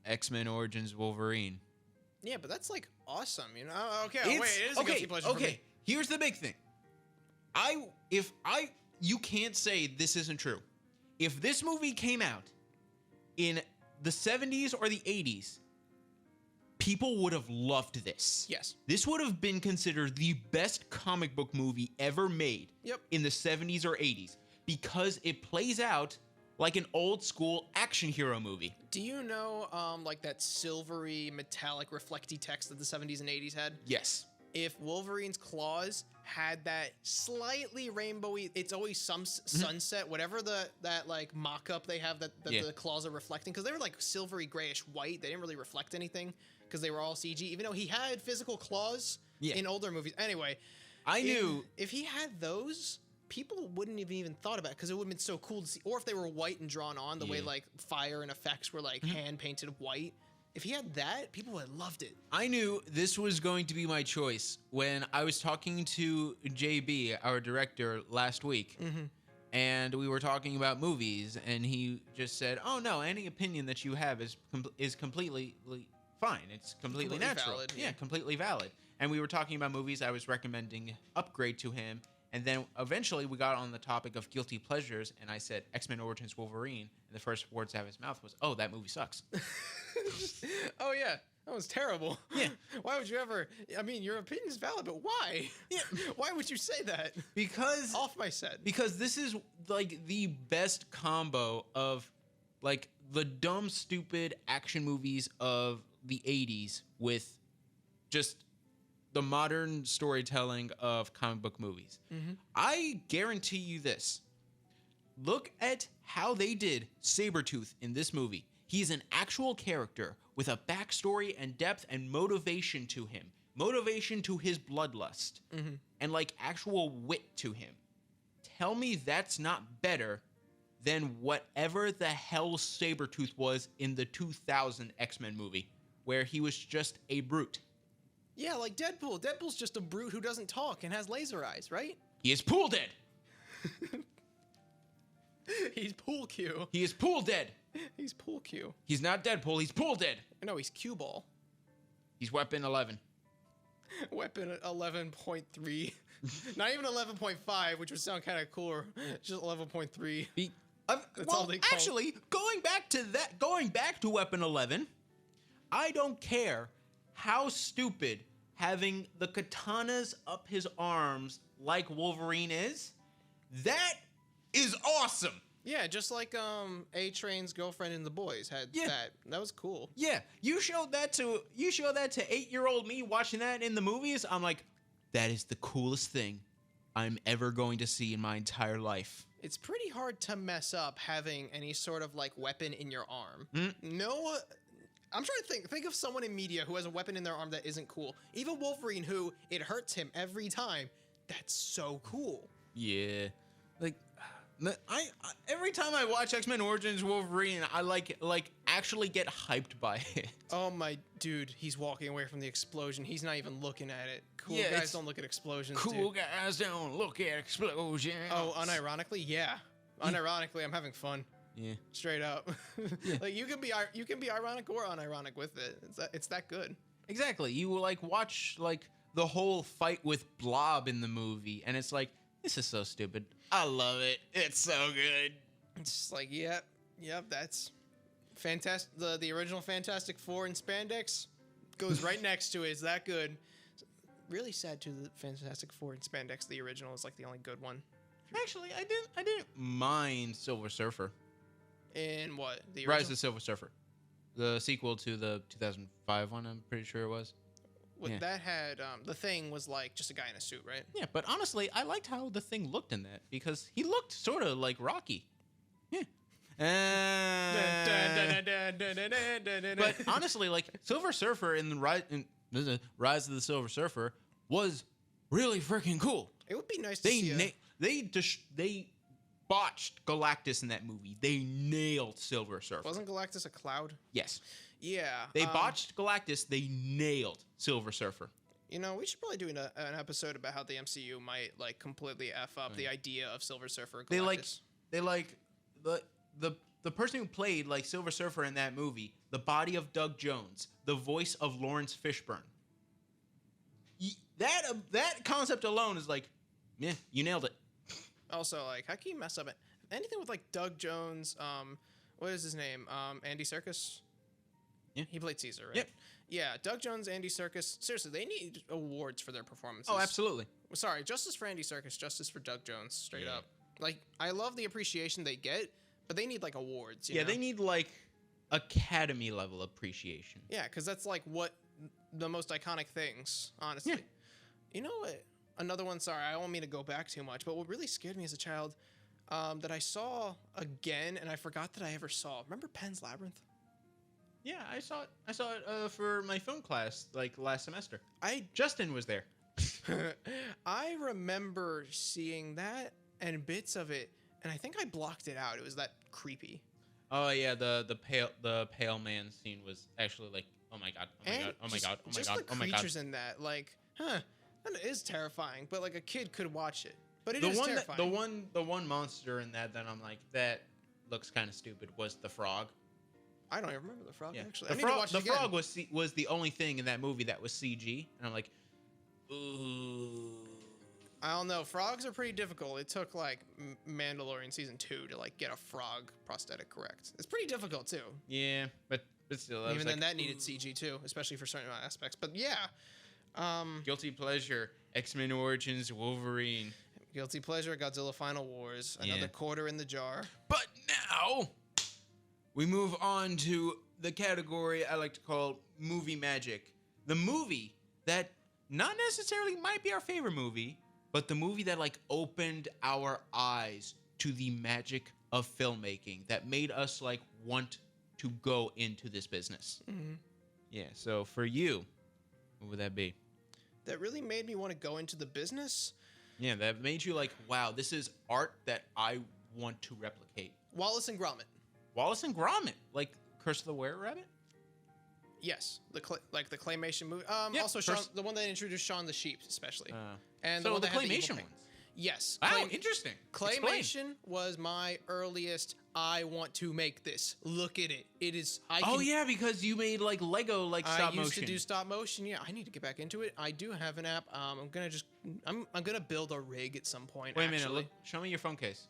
XMen Origins Wolverine.
Yeah, but that's like awesome, you know. Okay,
It
is a guilty pleasure for me.
Here's the big thing. You can't say this isn't true. If this movie came out in the 70s or the 80s, people would have loved this.
Yes.
This would have been considered the best comic book movie ever made.
Yep.
In the 70s or 80s, because it plays out like an old school action hero movie.
Do you know, like that silvery, metallic, reflecty text that the 70s and 80s had?
Yes.
If Wolverine's claws had that slightly rainbowy, it's always some sunset, whatever that like mock-up they have that the claws are reflecting, because they were like silvery grayish white. They didn't really reflect anything because they were all CG, even though he had physical claws in older movies. Anyway,
I knew
if he had those, people wouldn't have even thought about it because it would have been so cool to see. Or if they were white and drawn on, the way like fire and effects were like hand painted white. If he had that, people would have loved it.
I knew this was going to be my choice when I was talking to JB, our director, last week. And we were talking about movies, and he just said, "Oh no, any opinion that you have is completely fine. It's completely natural.
Valid,
yeah, completely valid." And we were talking about movies. I was recommending Upgrade to him. And then eventually we got on the topic of guilty pleasures, and I said X-Men Origins Wolverine, and the first words out of his mouth was, "Oh, that movie sucks."
Oh yeah, that was terrible.
Yeah.
Why would you ever? I mean, your opinion is valid, but why?
Yeah.
Why would you say that?
Because
Off my set.
Because this is like the best combo of like the dumb, stupid action movies of the 80s with just the modern storytelling of comic book movies. I guarantee you this. Look at how they did Sabretooth in this movie. He's an actual character with a backstory and depth and motivation to him. Motivation to his bloodlust. And like actual wit to him. Tell me that's not better than whatever the hell Sabretooth was in the 2000 X-Men movie, where he was just a brute.
Yeah, like Deadpool. Deadpool's just a brute who doesn't talk and has laser eyes, right?
He is pool dead.
He's pool Q.
He is pool dead.
He's pool Q.
He's not Deadpool. He's pool dead.
No, he's Q ball.
He's Weapon 11.
Weapon 11.3. Not even 11.5, which would sound kind of cooler. Just 11.3. That's all they call.
Actually, going back to Weapon 11, I don't care how stupid having the katanas up his arms like Wolverine is. That is awesome.
Yeah, just like A-Train's girlfriend in The Boys had that. That was cool.
Yeah, you showed that to 8-year-old me watching that in the movies. I'm like, that is the coolest thing I'm ever going to see in my entire life.
It's pretty hard to mess up having any sort of like weapon in your arm. No, I'm trying to think of someone in media who has a weapon in their arm that isn't cool. Even Wolverine, who it hurts him every time. That's so cool.
Yeah, like I every time I watch X-Men Origins Wolverine, I like actually get hyped by it.
Oh my dude, he's walking away from the explosion. He's not even looking at it. Cool
Yeah,
guys
it's-
don't look at explosions.
Cool
Dude.
guys don't look at explosions.
Oh, unironically, yeah. Unironically, I'm having fun.
Yeah.
Straight up. Like you can be ironic or unironic with it. It's that good.
Exactly. You will like watch like the whole fight with Blob in the movie, and it's like, this is so stupid. I love it. It's so good.
It's just like, yep, that's fantastic. The original Fantastic Four in spandex goes right next to it. It's that good. Really sad too. The Fantastic Four in spandex, the original, is like the only good one.
Actually, I didn't mind Silver Surfer.
In what? The
Rise
original?
of Silver Surfer, the sequel to the 2005 one. I'm pretty sure it was.
What
Yeah.
that had, the Thing was like just a guy in a suit, right?
Yeah, but honestly, I liked how the Thing looked in that because he looked sort of like Rocky. Yeah. But honestly, like Silver Surfer in the Rise of the Silver Surfer was really freaking cool.
It would be nice to see.
They botched Galactus in that movie. They nailed Silver Surfer.
Wasn't Galactus a cloud?
Yes.
Yeah.
They botched Galactus. They nailed Silver Surfer.
You know, we should probably do an episode about how the MCU might like completely f up the idea of Silver Surfer. Galactus.
They like the person who played like Silver Surfer in that movie, the body of Doug Jones, the voice of Lawrence Fishburne. That concept alone is like, yeah, you nailed it.
Also, like, how can you mess up it? Anything with like Doug Jones? What is his name? Andy Serkis.
Yeah.
He played Caesar, right?
Yep.
Yeah, Doug Jones, Andy Serkis. Seriously, they need awards for their performances.
Oh, absolutely.
Sorry, justice for Andy Serkis, justice for Doug Jones, straight
Yeah.
up. Like, I love the appreciation they get, but they need like awards. You
Yeah,
know?
they need like Academy level appreciation.
Yeah, because that's like what the most iconic things, honestly.
Yeah.
You know what? Another one, sorry, I don't mean to go back too much, but what really scared me as a child that I saw again and I forgot that I ever saw. Remember Pen's Labyrinth?
Yeah, I saw it for my film class like last semester.
I
Justin was there.
I remember seeing that and bits of it, and I think I blocked it out. It was that creepy.
Oh yeah, the pale man scene was actually like, oh my god, oh my
And
god, oh my
just-
god, oh my
just
god,
the
oh my god.
creatures in that, like, that is terrifying. But like a kid could watch it. But it
The
is
one
terrifying.
the one monster in that I'm like, that looks kind of stupid was the frog.
I don't even remember the frog actually.
The
I need to watch it again.
frog was the only thing in that movie that was CG, and I'm like, ooh.
I don't know. Frogs are pretty difficult. It took like Mandalorian season 2 to like get a frog prosthetic correct. It's pretty difficult too.
Yeah, but still,
Even then, that needed CG too, especially for certain aspects. But yeah,
guilty pleasure. X-Men Origins Wolverine.
guilty pleasure. Godzilla Final Wars. Another
Yeah.
quarter in the jar.
But now we move on to the category I like to call movie magic. The movie that not necessarily might be our favorite movie, but the movie that like opened our eyes to the magic of filmmaking that made us like want to go into this business.
Mm-hmm.
Yeah, so for you, what would that be?
That really made me want to go into the business.
Yeah, that made you like, wow, this is art that I want to replicate.
Wallace and Gromit.
Wallace and Gromit, like Curse of the Were-Rabbit?
Yes, the claymation movie.
Yeah,
Also,
first-
the one that introduced Shaun the Sheep, especially, and
so
one
the
that had evil
claymation
paint.
ones.
Yes.
Wow, interesting. Explain.
Claymation was my earliest. I want to make this. Look at it. It is.
Oh yeah, because you made like Lego like stop
I used
motion.
to do stop motion. Yeah, I need to get back into it. I do have an app. I'm gonna build a rig at some point.
Wait a minute,
actually.
look, show me your phone case.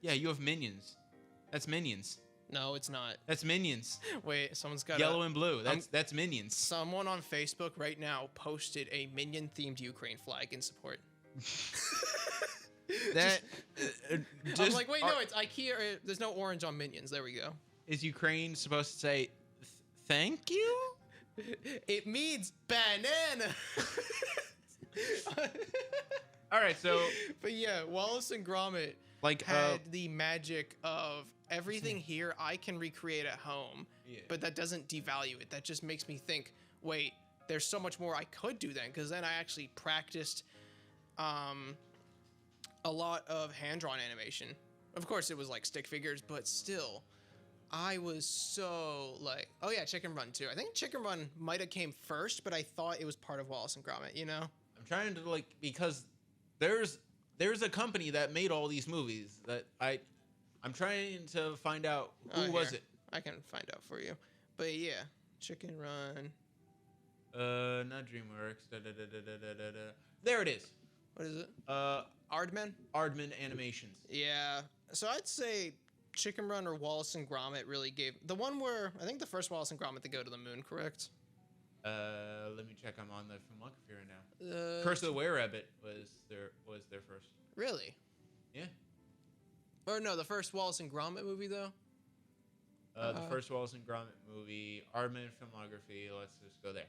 Yeah, you have Minions. That's Minions.
No, it's not.
That's Minions.
Wait, someone's got
Yellow and blue. That's Minions.
Someone on Facebook right now posted a Minion themed Ukraine flag in support.
That
I'm like, wait, no, it's IKEA. There's no orange on Minions. There we go.
Is Ukraine supposed to say thank you?
It means banana.
All right, so
But yeah, Wallace and Gromit
like
had the magic of everything here I can recreate at home, but that doesn't devalue it. That just makes me think, wait, there's so much more I could do then, because then I actually practiced a lot of hand-drawn animation. Of course, it was like stick figures, but still, I was so like, oh yeah, Chicken Run too. I think Chicken Run might have came first, but I thought it was part of Wallace and Gromit, you know?
I'm trying to like, because there's a company that made all these movies that I'm trying to find out who was it.
I can find out for you. But yeah, Chicken Run.
Not DreamWorks. There it is.
What is it? Aardman?
Aardman Animations.
Yeah. So I'd say Chicken Run or Wallace and Gromit really gave the one where I think the first Wallace and Gromit to go to the moon, correct?
Let me check. I'm on the filmography right now. Curse of the Were-Rabbit was their first.
Really?
Yeah.
Or no, the first Wallace and Gromit movie though.
The first Wallace and Gromit movie, Aardman filmography. Let's just go there.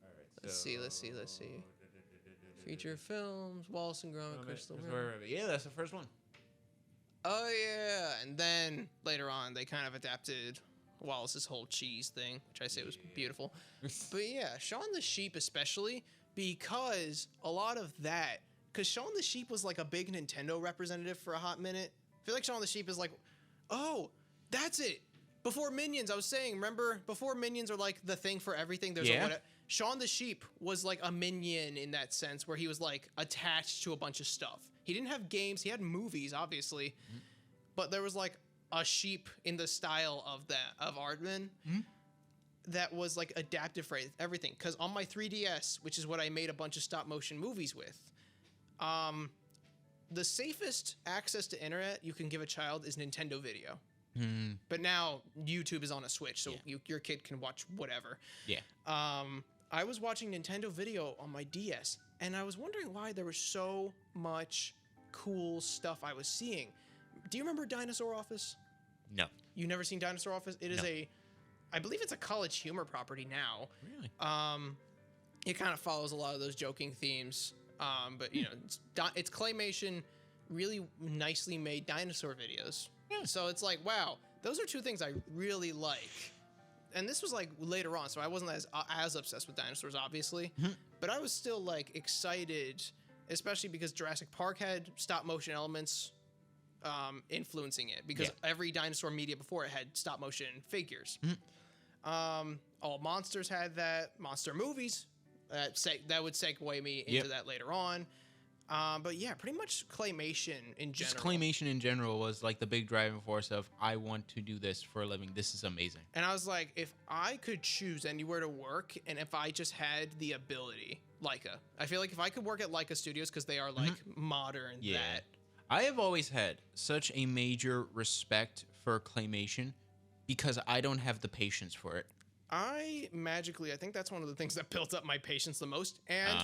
All right.
Let's see. Feature films, Wallace and Gromit, Curse of the
Were-Rabbit. Yeah, that's the first one.
Oh yeah, and then later on they kind of adapted Wallace's whole cheese thing, which I say was beautiful. But yeah, Shaun the Sheep especially, because a lot of that, because Shaun the Sheep was like a big Nintendo representative for a hot minute. I feel like Shaun the Sheep is like, oh, that's it. Before Minions, I was saying, remember, before Minions are like the thing for everything, there's a what. Shaun the Sheep was like a minion in that sense, where he was like attached to a bunch of stuff. He didn't have games, he had movies, obviously, but there was like a sheep in the style of Aardman that was like adaptive for everything. Because on my 3DS, which is what I made a bunch of stop motion movies with, the safest access to internet you can give a child is Nintendo Video. But now YouTube is on a Switch, so your kid can watch whatever.
Yeah.
I was watching Nintendo Video on my DS, and I was wondering why there was so much cool stuff I was seeing. Do you remember Dinosaur Office?
No.
You never seen Dinosaur Office? It is I believe it's a College Humor property now.
Really?
It kind of follows a lot of those joking themes. But you know, it's claymation, really nicely made dinosaur videos. Yeah. So it's like, wow, those are two things I really like. And this was like later on, so I wasn't as obsessed with dinosaurs, obviously. But I was still like excited, especially because Jurassic Park had stop motion elements influencing it, because every dinosaur media before it had stop motion figures. All Monsters had that. Monster movies that would segue me into that later on. But yeah, pretty much claymation in general.
Just claymation in general was like the big driving force of, I want to do this for a living. This is amazing.
And I was like, if I could choose anywhere to work, and if I just had the ability, Leica. I feel like if I could work at Leica Studios, because they are like modern that.
I have always had such a major respect for claymation because I don't have the patience for it.
I think that's one of the things that built up my patience the most, and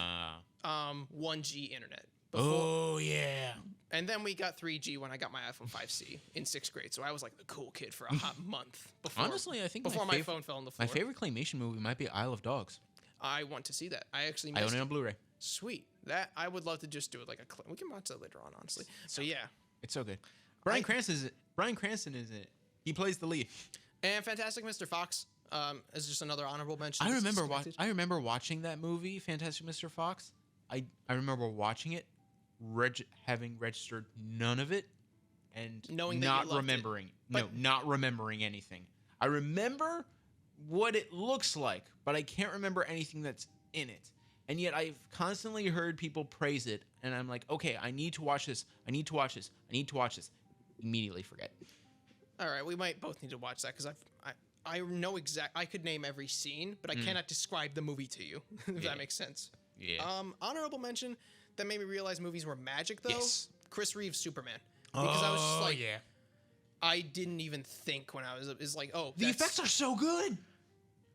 1G internet.
Oh yeah.
And then we got 3G when I got my iPhone 5C in 6th grade, so I was like the cool kid for a hot month.
Honestly, I think
before my phone fell on the floor.
My favorite claymation movie might be Isle of Dogs.
I want to see that. I
own it on Blu-ray.
Sweet. That I would love to just do it like we can watch that later on, honestly. So yeah,
it's so good. Bryan Cranston is in it. He plays the lead.
And Fantastic Mr. Fox is just another honorable mention.
I remember watching that movie, Fantastic Mr. Fox. I remember watching it, having registered none of it, and
knowing
not remembering. Not remembering anything. I remember what it looks like, but I can't remember anything that's in it. And yet I've constantly heard people praise it, and I'm like, okay, I need to watch this. I need to watch this. Immediately forget.
All right, we might both need to watch that, because I know I could name every scene, but I cannot describe the movie to you, if that makes sense.
Yeah.
Honorable mention that made me realize movies were magic, though. Yes. Chris Reeves' Superman.
Because
I was just like, I didn't even think when I was like, oh,
the effects are so good.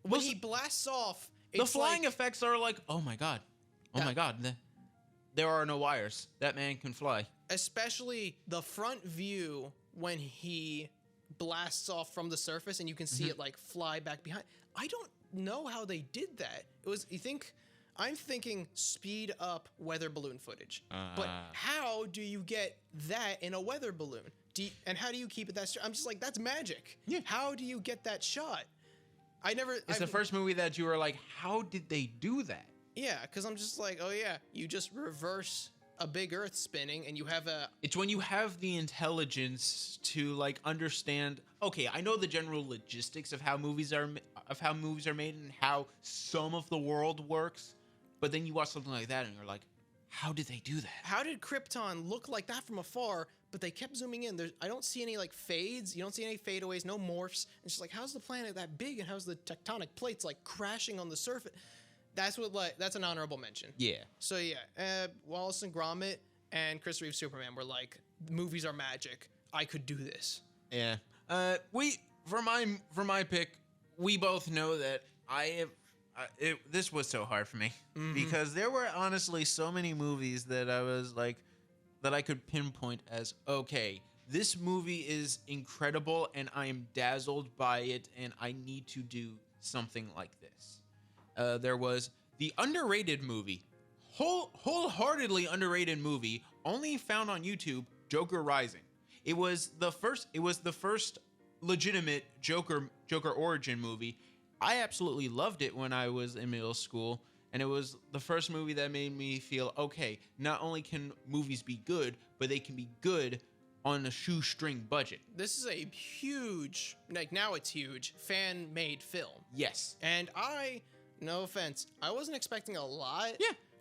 When he blasts off,
the flying effects are like, oh my god, there are no wires. That man can fly.
Especially the front view when he blasts off from the surface and you can see it like fly back behind. I don't know how they did that. I'm thinking speed up weather balloon footage. But how do you get that in a weather balloon? And how do you keep it that straight? I'm just like, that's magic.
Yeah.
How do you get that shot?
It's the first movie that you were like, how did they do that?
Yeah, because I'm just like, oh yeah, you just reverse a big Earth spinning, and you have a.
It's when you have the intelligence to like understand. Okay, I know the general logistics of how movies are made and how some of the world works, but then you watch something like that and you're like, how did they do that?
How did Krypton look like that from afar? But they kept zooming in. I don't see any like fades. You don't see any fadeaways. No morphs. It's just like, how's the planet that big, and how's the tectonic plates like crashing on the surface? That's an honorable mention.
Yeah.
So yeah, Wallace and Gromit and Chris Reeves Superman were like, movies are magic. I could do this.
Yeah. For my pick, we both know that this was so hard for me because there were honestly so many movies that I was like, that I could pinpoint as, okay, this movie is incredible and I am dazzled by it and I need to do something like this. There was the underrated movie, wholeheartedly underrated movie, only found on YouTube, Joker Rising. It was the first legitimate Joker origin movie. I absolutely loved it when I was in middle school, and it was the first movie that made me feel, okay, not only can movies be good, but they can be good on a shoestring budget.
This is a huge, like now it's huge, fan-made film.
Yes.
And no offense, I wasn't expecting a lot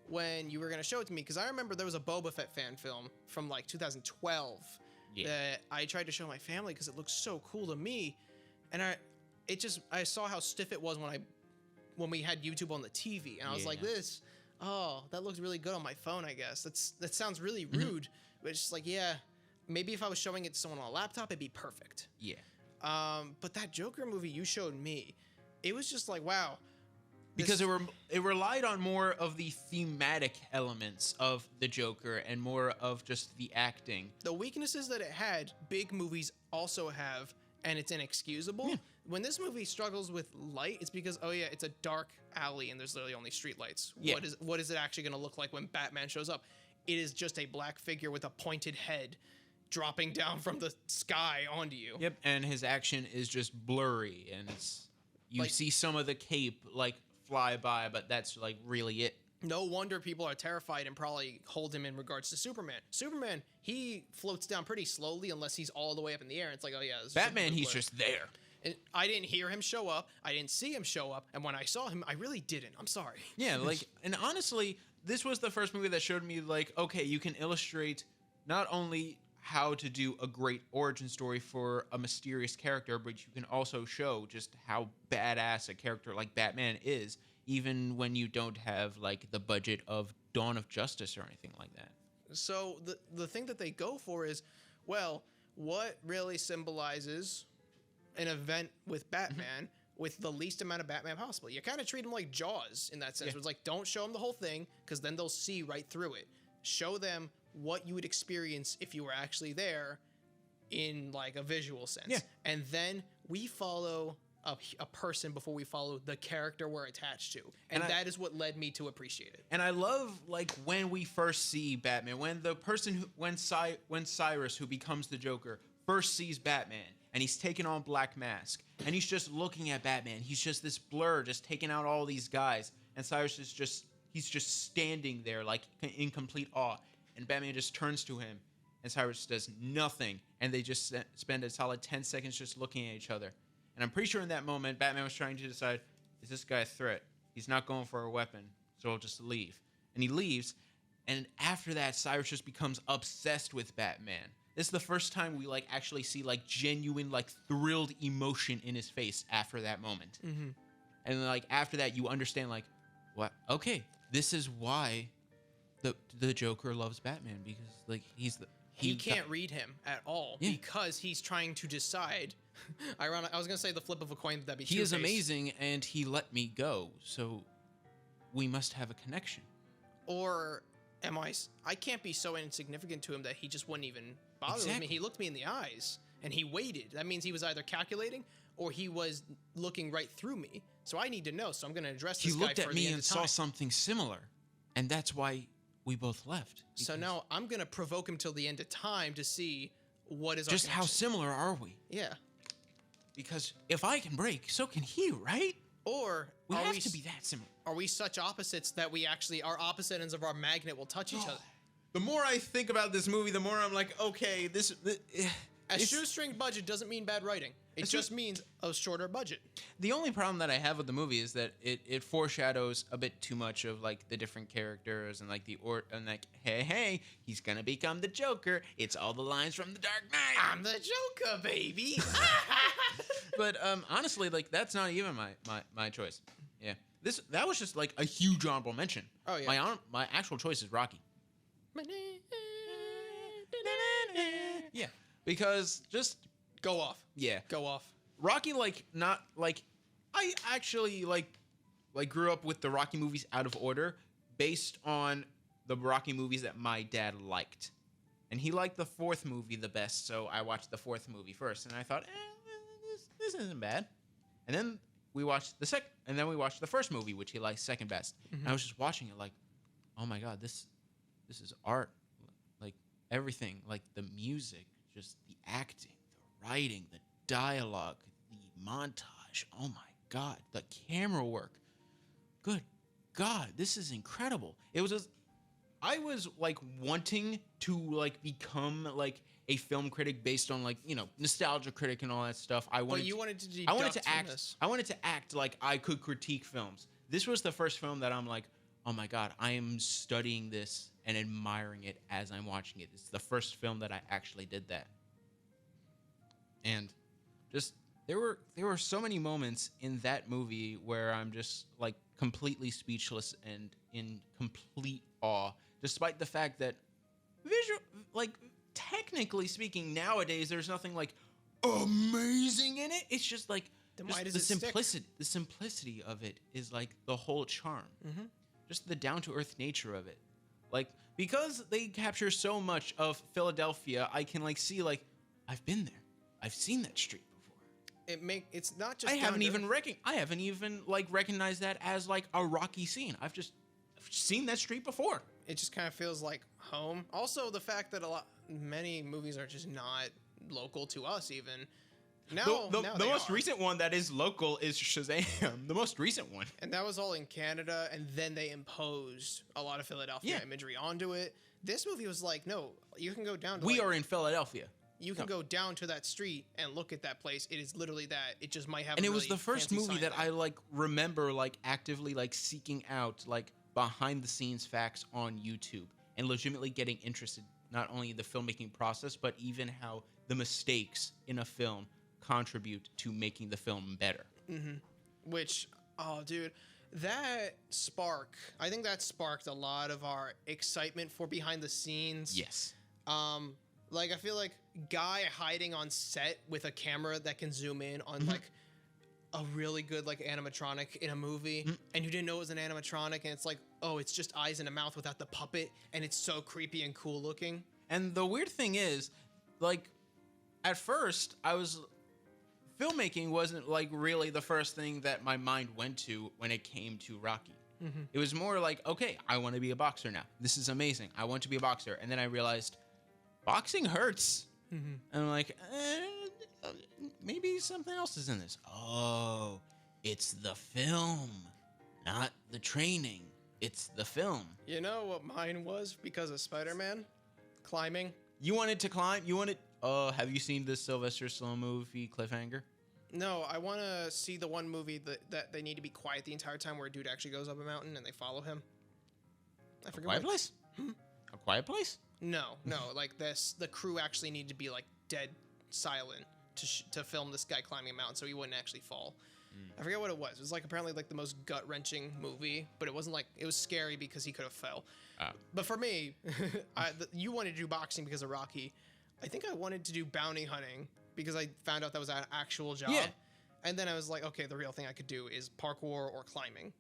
when you were going to show it to me, because I remember there was a Boba Fett fan film from like 2012 that I tried to show my family because it looked so cool to me. And I saw how stiff it was when we had YouTube on the TV, and I was like, that looks really good on my phone, I guess. That sounds really rude, but it's just like, yeah, maybe if I was showing it to someone on a laptop, it'd be perfect.
Yeah.
But that Joker movie you showed me, it was just like, wow.
Because it relied on more of the thematic elements of the Joker and more of just the acting.
The weaknesses that it had, big movies also have, and it's inexcusable. Yeah. When this movie struggles with light, it's because, it's a dark alley and there's literally only street lights. Yeah. What is it actually going to look like when Batman shows up? It is just a black figure with a pointed head dropping down from the sky onto you.
Yep, and his action is just blurry, and you see some of the cape like fly by, but that's like really it.
No wonder people are terrified and probably hold him in regards to Superman. Superman, he floats down pretty slowly unless he's all the way up in the air. It's like, this
Batman, he's just there.
And I didn't hear him show up. I didn't see him show up. And when I saw him, I really didn't. I'm sorry.
Yeah, and honestly, this was the first movie that showed me like, okay, you can illustrate not only how to do a great origin story for a mysterious character, but you can also show just how badass a character like Batman is, even when you don't have like the budget of Dawn of Justice or anything like that.
So the thing that they go for is, well, what really symbolizes an event with Batman with the least amount of Batman possible? You kind of treat him like Jaws in that sense. Where it's like, don't show them the whole thing, because then they'll see right through it. Show them what you would experience if you were actually there in like a visual sense. Yeah. And then we follow a person before we follow the character we're attached to. And that is what led me to appreciate it.
And I love like when we first see Batman, when the person when Cyrus, who becomes the Joker, first sees Batman and he's taking on Black Mask and he's just looking at Batman. He's just this blur, just taking out all these guys. And Cyrus is he's just standing there like in complete awe. And Batman just turns to him, and Cyrus does nothing, and they just spend a solid 10 seconds just looking at each other. And I'm pretty sure in that moment, Batman was trying to decide, is this guy a threat? He's not going for a weapon, so I'll just leave. And he leaves, and after that, Cyrus just becomes obsessed with Batman. This is the first time we like actually see like genuine, like thrilled emotion in his face after that moment. Mm-hmm. And like after that, you understand like, what? Okay, this is why the Joker loves Batman, because like he
can't read him at all because he's trying to decide. Ironic. I was gonna say the flip of a coin, that'd be
he is amazing and he let me go, so we must have a connection.
Or am I can't be so insignificant to him that he just wouldn't even bother with me. He looked me in the eyes and he waited. That means he was either calculating or he was looking right through me. So I need to know. So I'm going to address
He
this guy
looked
for
at
the
me
end
and
of
saw
time.
something similar, and that's why we both left.
So
because
now I'm going to provoke him till the end of time to see what is our
just how
connection.
similar are we?
Yeah.
Because if I can break, so can he, right?
Or
We
are
have
we
to be that similar.
Are we such opposites that we actually our opposite ends of our magnet will touch each other?
The more I think about this movie, the more I'm like, okay,
A shoestring budget doesn't mean bad writing. It just means a shorter budget.
The only problem that I have with the movie is that it foreshadows a bit too much of like the different characters and like and like, hey, he's gonna become the Joker. It's all the lines from The Dark Knight.
I'm the Joker, baby.
But honestly, like that's not even my choice. Yeah, that was just like a huge honorable mention.
Oh, yeah.
My actual choice is Rocky. Yeah, because just
Go off.
yeah,
Go off.
Rocky, like, not like I actually like grew up with the Rocky movies out of order based on the Rocky movies that my dad liked, and he liked the fourth movie the best, so I watched the fourth movie first, and I thought, this isn't bad, and then we watched the first movie, which he liked second best, and I was just watching it like, oh my god, this is art, like everything, like the music, just the acting, the writing, the dialogue, the montage. Oh my god, the camera work. Good god, this is incredible. I was like wanting to like become like a film critic based on like, nostalgia critic and all that stuff. I wanted to act like I could critique films. This was the first film that I'm like, oh my god, I am studying this and admiring it as I'm watching it. It's the first film that I actually did that. And just there were so many moments in that movie where I'm just like completely speechless and in complete awe, despite the fact that technically speaking, nowadays there's nothing like amazing in it. It's just like the simplicity of it is like the whole charm. Mm-hmm. Just the down-to-earth nature of it. Like, because they capture so much of Philadelphia, I can like see like I've been there. I've seen that street before.
It's not just
I haven't even like recognized that as like a Rocky scene. I've seen that street before.
It just kind of feels like home. Also, the fact that many movies are just not local to us even. Now,
the most recent one that is local is Shazam, the most recent one.
And that was all in Canada, and then they imposed a lot of Philadelphia imagery onto it. This movie was like, no, you can go down to
We are in Philadelphia.
You can go down to that street and look at that place. It is literally that. It just might have.
And it was the first movie that I like remember like actively like seeking out like behind the scenes facts on YouTube and legitimately getting interested not only in the filmmaking process but even how the mistakes in a film contribute to making the film better. Mm-hmm.
Which, oh, dude, I think that sparked a lot of our excitement for behind the scenes.
Yes.
Like, I feel like guy hiding on set with a camera that can zoom in on like a really good like animatronic in a movie, and you didn't know it was an animatronic, and it's like, oh, it's just eyes and a mouth without the puppet, and it's so creepy and cool looking.
And the weird thing is, like, at first filmmaking wasn't like really the first thing that my mind went to when it came to Rocky. Mm-hmm. It was more like, okay, I want to be a boxer now. This is amazing. I want to be a boxer. And then I realized boxing hurts. Mm-hmm. And I'm like, maybe something else is in this. Oh, it's the film, not the training. It's the film.
You know what mine was because of Spider-Man? Climbing.
You wanted to climb? Have you seen this Sylvester Stallone movie, Cliffhanger?
No, I want to see the one movie that they need to be quiet the entire time where a dude actually goes up a mountain and they follow him. I forget.
Quiet Place? A Quiet Place?
No, like this, the crew actually needed to be like dead silent to film this guy climbing a mountain so he wouldn't actually fall. I forget what it was. It was like apparently like the most gut-wrenching movie, but it wasn't like, it was scary because he could have fell. But for me, you wanted to do boxing because of Rocky. I think I wanted to do bounty hunting because I found out that was an actual job. Yeah. And then I was like, okay, the real thing I could do is parkour or climbing.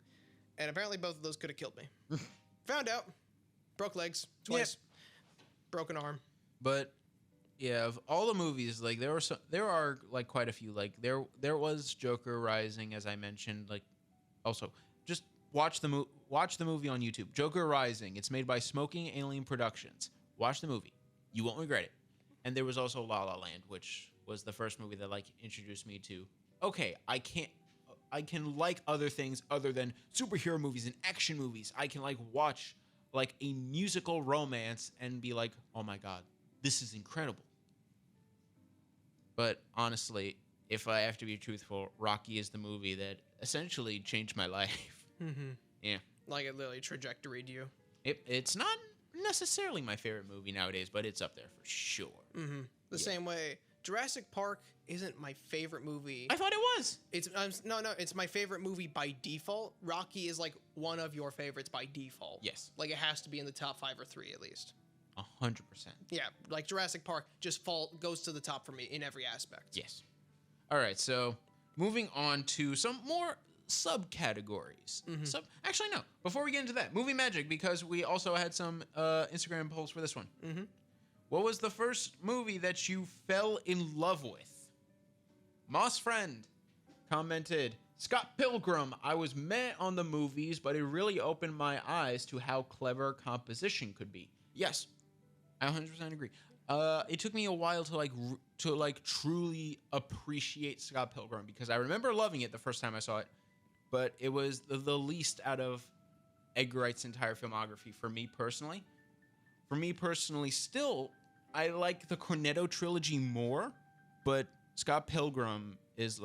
And apparently both of those could have killed me. Found out. Broke legs twice. Broken arm.
But Yeah, of all the movies, like there are like quite a few. Like there was Joker Rising, as I mentioned. Like also just watch the movie on YouTube. Joker Rising. It's made by Smoking Alien Productions. Watch the movie. You won't regret it. And there was also La La Land, which was the first movie that like introduced me to, okay, I can like other things other than superhero movies and action movies. I can like watch like a musical romance and be like, "Oh my god, this is incredible." But honestly, if I have to be truthful, Rocky is the movie that essentially changed my life.
Mm-hmm.
Yeah.
Like it literally trajectoried you.
It's not necessarily my favorite movie nowadays, but it's up there for sure.
Mm-hmm. The same way, Jurassic Park isn't my favorite movie.
I thought it was.
It's no, it's my favorite movie by default. Rocky is like one of your favorites by default.
Yes.
Like it has to be in the top 5 or 3 at least.
100%.
Yeah, like Jurassic Park just goes to the top for me in every aspect.
Yes. All right, so moving on to some more subcategories.
Mm-hmm.
Actually, no. Before we get into that, movie magic, because we also had some Instagram polls for this one.
Mm-hmm.
What was the first movie that you fell in love with? Moss Friend commented, Scott Pilgrim. I was meh on the movies, but it really opened my eyes to how clever composition could be. Yes, I 100% agree. It took me a while to truly appreciate Scott Pilgrim, because I remember loving it the first time I saw it, but it was the least out of Edgar Wright's entire filmography for me personally. For me personally, still, I like the Cornetto trilogy more, but Scott Pilgrim is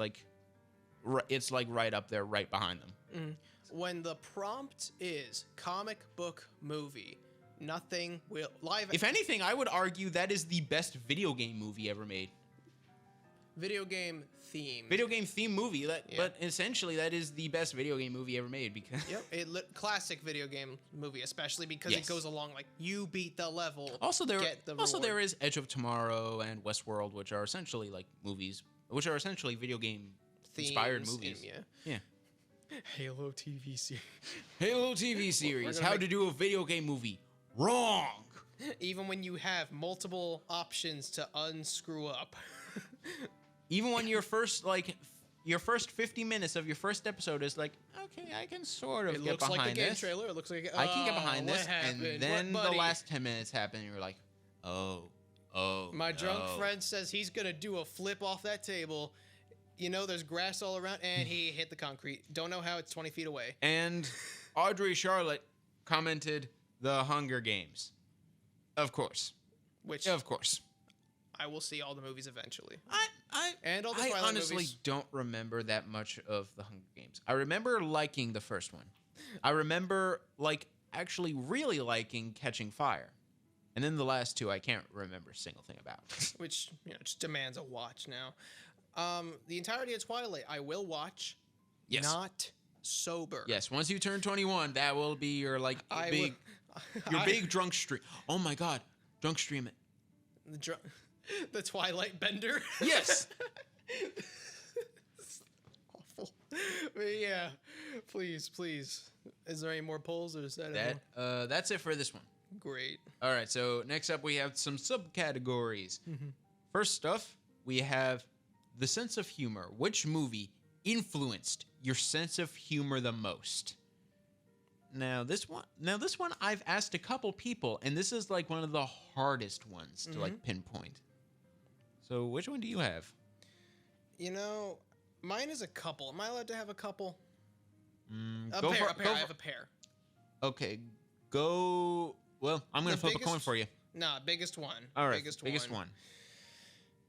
it's like right up there, right behind them.
Mm. When the prompt is comic book movie, nothing will live.
If anything, I would argue that is the best video game movie ever made.
Video game theme.
Video game theme movie, but essentially that is the best video game movie ever made, because
Classic video game movie, especially because it goes along like you beat the level.
There is Edge of Tomorrow and Westworld, which are essentially like movies, which are essentially video game inspired movies. Yeah.
Halo TV series.
Halo TV series. How to do a video game movie wrong.
Even when you have multiple options to unscrew up.
Even when your first 50 minutes of your first episode is like, okay, I can sort of get behind this. It looks like the game
trailer. It looks like
I can get behind this, and then the last 10 minutes happen, and you're like, oh.
My drunk friend says he's gonna do a flip off that table. You know, there's grass all around, and he hit the concrete. Don't know how, it's 20 feet away.
And Audrey Charlotte commented, The Hunger Games. Of course. Of course.
I will see all the movies eventually.
I honestly don't remember that much of The Hunger Games. I remember liking the first one. I remember actually really liking Catching Fire. And then the last two I can't remember a single thing about.
Which, just demands a watch now. The entirety of Twilight I will watch.
Yes.
Not sober.
Yes, once you turn 21, that will be your big drunk stream. Oh my god, drunk stream it.
The Twilight Bender.
Yes.
Awful. But yeah, please. Is there any more polls, or is that
that's it for this one?
Great.
All right, so next up we have some subcategories.
Mm-hmm.
First stuff, we have the sense of humor. Which movie influenced your sense of humor the most? Now this one I've asked a couple people, and this is like one of the hardest ones to pinpoint. So which one do you have?
Mine is a couple. Am I allowed to have a couple?
I
have a pair.
Okay, go. Well, I'm going to flip a coin for you.
Nah, biggest one.
All right, biggest one.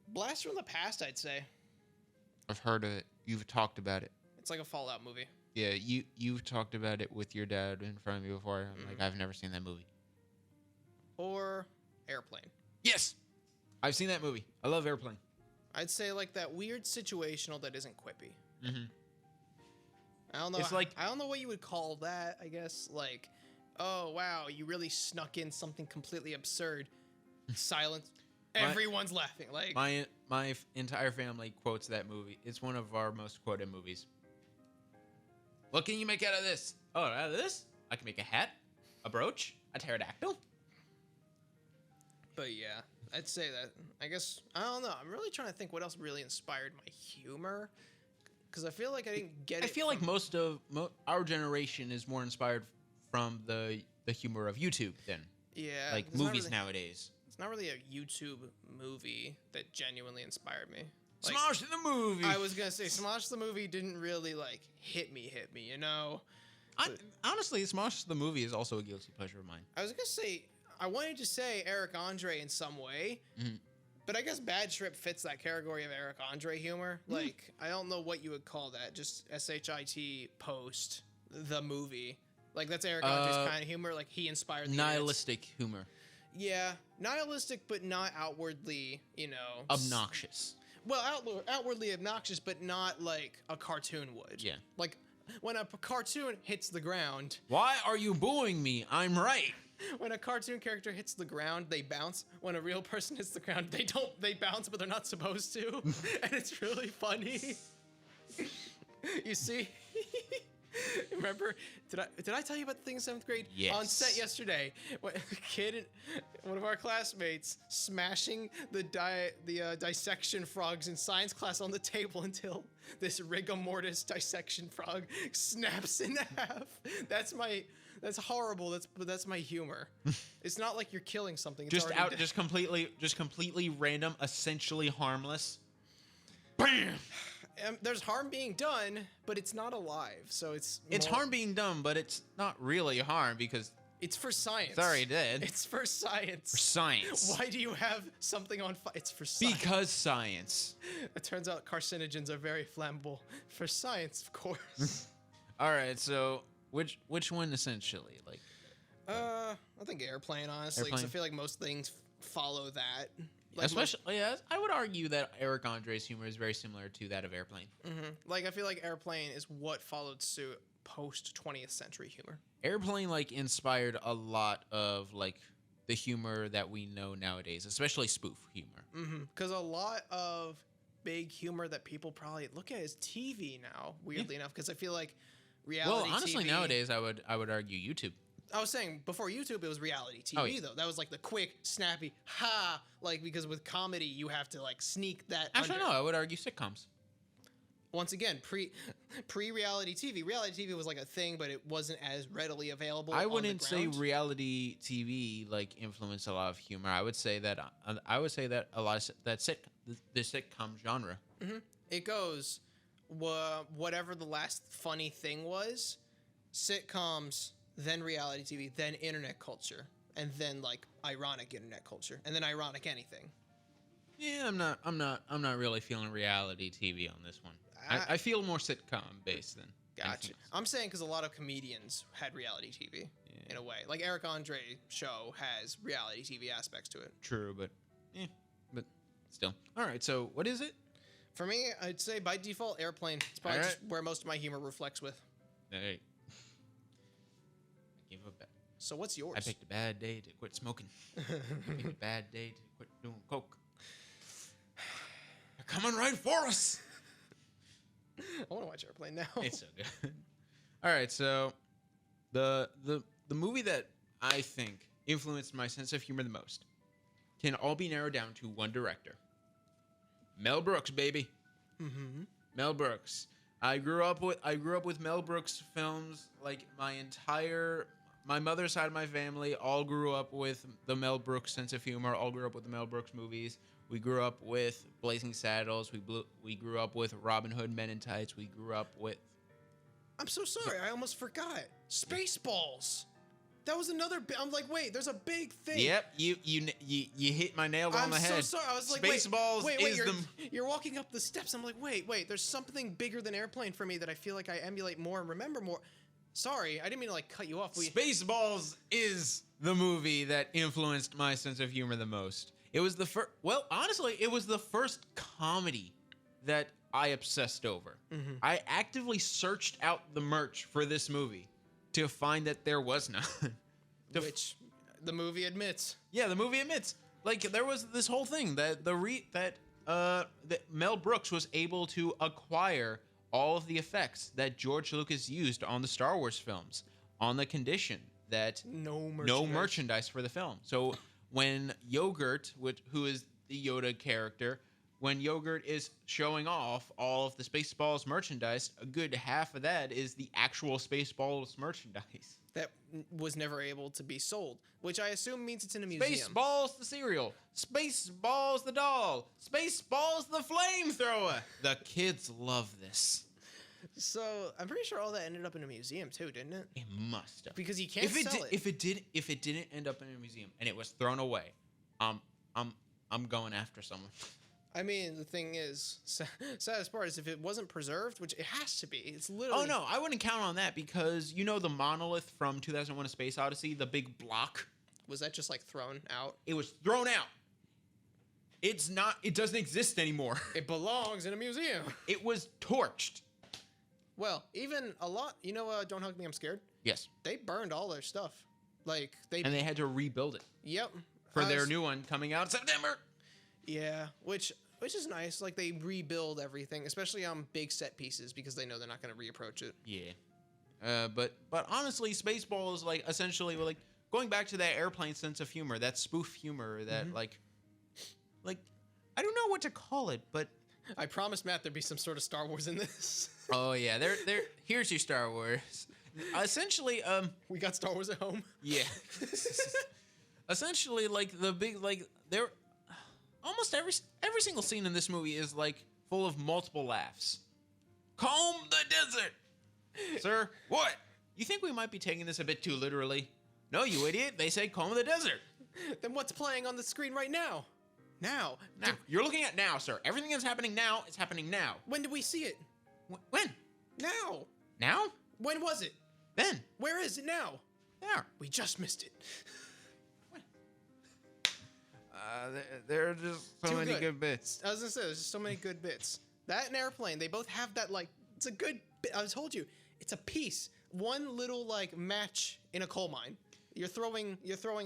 Blast from the Past, I'd say.
I've heard of it. You've talked about it.
It's like a Fallout movie.
Yeah, you've talked about it with your dad in front of me before. I've never seen that movie.
Or Airplane.
Yes, I've seen that movie. I love Airplane.
I'd say like that weird situational that isn't quippy.
Mm-hmm.
I don't know. I don't know what you would call that. I guess like, oh wow, you really snuck in something completely absurd. Silence. Everyone's laughing. Like
my entire family quotes that movie. It's one of our most quoted movies. What can you make out of this? Oh, out of this? I can make a hat, a brooch, a pterodactyl.
But yeah, I'd say that. I guess I don't know. I'm really trying to think what else really inspired my humor, because I feel like I didn't get it.
I feel like most of our generation is more inspired from the humor of YouTube than like movies nowadays.
It's not really a YouTube movie that genuinely inspired me. Like,
Smosh the movie.
I was gonna say Smosh the movie didn't really like hit me, you know.
Honestly, Smosh the movie is also a guilty pleasure of mine.
I was gonna say I wanted to say Eric Andre in some way,
Mhm.
but I guess Bad Trip fits that category of Eric Andre humor. Like I don't know what you would call that, just SHIT post the movie. Like that's Eric Andre's kind of humor. Like he inspired the
nihilistic humor.
Yeah, nihilistic, but not outwardly, you know,
Obnoxious.
Well, outwardly obnoxious, but not like a cartoon would.
Yeah.
Like when a cartoon hits the ground.
Why are you booing me? I'm right.
When a cartoon character hits the ground, they bounce. When a real person hits the ground, they don't. They bounce, but they're not supposed to, and it's really funny. You see. Remember, did I tell you about the thing in 7th grade?
Yes.
On set yesterday, a kid, one of our classmates, smashing the dissection frogs in science class on the table until this rigor mortis dissection frog snaps in half. That's horrible. That's my humor. It's not like you're killing something. It's
Just completely random, essentially harmless. Bam.
There's harm being done, but it's not alive, so it's
harm being done, but it's not really harm because
it's for science.
It's already dead.
It's for science.
For science.
Why do you have something on fire? It's for science.
Because science.
It turns out carcinogens are very flammable. For science, of course.
All right, so which one essentially? Like,
I think Airplane, honestly, because I feel like most things follow that. Like
especially, I would argue that Eric Andre's humor is very similar to that of Airplane.
Mm-hmm. Like, I feel like Airplane is what followed suit post 20th century humor.
Airplane like inspired a lot of like the humor that we know nowadays, especially spoof humor.
Because a lot of big humor that people probably look at is TV now. Weirdly enough, because I feel like reality.
Well, honestly,
TV,
nowadays I would argue YouTube.
I was saying before YouTube, it was reality TV though. That was like the quick, snappy, like because with comedy you have to like sneak that.
Actually, no, I would argue sitcoms.
Once again, pre reality TV. Reality TV was like a thing, but it wasn't as readily available.
I wouldn't say reality TV like influenced a lot of humor. I would say that a lot of the sitcom genre.
Mm-hmm. It goes whatever the last funny thing was, sitcoms. Then reality TV, then internet culture, and then like ironic internet culture, and then ironic anything.
Yeah, I'm not really feeling reality TV on this one. I feel more sitcom based than.
Gotcha. I'm saying because a lot of comedians had reality TV in a way. Like Eric Andre show has reality TV aspects to it.
True, but still. All right, so what is it?
For me, I'd say by default, Airplane. It's probably just where most of my humor reflects with.
Hey.
So what's yours?
I picked a bad day to quit smoking. I picked a bad day to quit doing coke. They're coming right for us.
I want to watch Airplane now.
It's so good. All right, so the movie that I think influenced my sense of humor the most can all be narrowed down to one director. Mel Brooks, baby.
Mm-hmm.
Mel Brooks. I grew up with Mel Brooks films. Like my mother's side of my family all grew up with the Mel Brooks sense of humor. All grew up with the Mel Brooks movies. We grew up with Blazing Saddles. We grew up with Robin Hood Men in Tights. We grew up with.
I'm so sorry. I almost forgot. Spaceballs. That was another. I'm like, wait. There's a big thing.
Yep. You hit my nail on the head.
I'm so sorry. I was like,
Spaceballs is
you're walking up the steps. I'm like, wait. There's something bigger than Airplane for me that I feel like I emulate more and remember more. Sorry, I didn't mean to like cut you off.
Spaceballs is the movie that influenced my sense of humor the most. It was the first. Well, honestly, it was the first comedy that I obsessed over. Mm-hmm. I actively searched out the merch for this movie to find that there was none.
Which the movie admits.
Yeah, the movie admits. Like there was this whole thing that that Mel Brooks was able to acquire all of the effects that George Lucas used on the Star Wars films on the condition that
no
merchandise for the film. So when Yogurt, who is the Yoda character, when Yogurt is showing off all of the Spaceballs merchandise, a good half of that is the actual Spaceballs merchandise.
That was never able to be sold, which I assume means it's in a museum.
Spaceballs the cereal, Spaceballs the doll, Spaceballs the flamethrower. The kids love this.
So I'm pretty sure all that ended up in a museum too, didn't it?
It must have.
Because you can't sell it.
If it didn't end up in a museum and it was thrown away, I'm going after someone.
I mean, the thing is, saddest part is if it wasn't preserved, which it has to be. It's literally.
Oh no, I wouldn't count on that because you know the monolith from 2001: A Space Odyssey, the big block.
Was that just like thrown out?
It was thrown out. It's not. It doesn't exist anymore.
It belongs in a museum.
It was torched.
Well, even a lot. You know, Don't Hug Me, I'm Scared.
Yes.
They burned all their stuff. Like they.
And they had to rebuild it.
Yep.
For their new one coming out in September.
Yeah, which is nice. Like they rebuild everything, especially on big set pieces, because they know they're not going to reapproach it.
Yeah. But honestly, Spaceball is like essentially like going back to that airplane sense of humor, that spoof humor, that like I don't know what to call it, but
I promised Matt there'd be some sort of Star Wars in this.
Oh yeah, there. Here's your Star Wars. Essentially,
we got Star Wars at home.
Yeah. Essentially, like the big there. Almost every single scene in this movie is like full of multiple laughs. Comb the desert, sir. What? You think we might be taking this a bit too literally? No, you idiot. They say comb the desert.
Then what's playing on the screen right now? Now.
You're looking at now, sir. Everything that's happening now is happening now.
When did we see it?
When?
Now.
Now?
When was it?
Then.
Where is it now?
There.
We just missed it.
There are just so many good bits.
I was gonna say, there's just so many good bits. That and Airplane, they both have that, like, it's a good bit. I told you, it's a piece. One little, like, match in a coal mine. You're throwing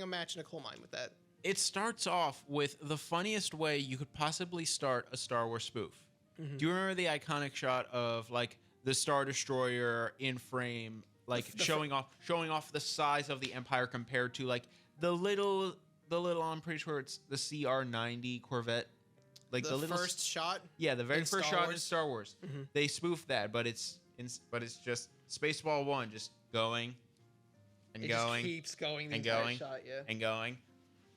a match in a coal mine with that.
It starts off with the funniest way you could possibly start a Star Wars spoof. Mm-hmm. Do you remember the iconic shot of, like, the Star Destroyer in frame, like, showing off the size of the Empire compared to, like, the little, I'm pretty sure it's the CR-90 Corvette. Like the little
first shot?
Yeah, the very first shot in Star Wars. Mm-hmm. They spoofed that, but it's just Spaceball 1 just going and
it
going.
Just keeps going
and going
shot, yeah.
and going.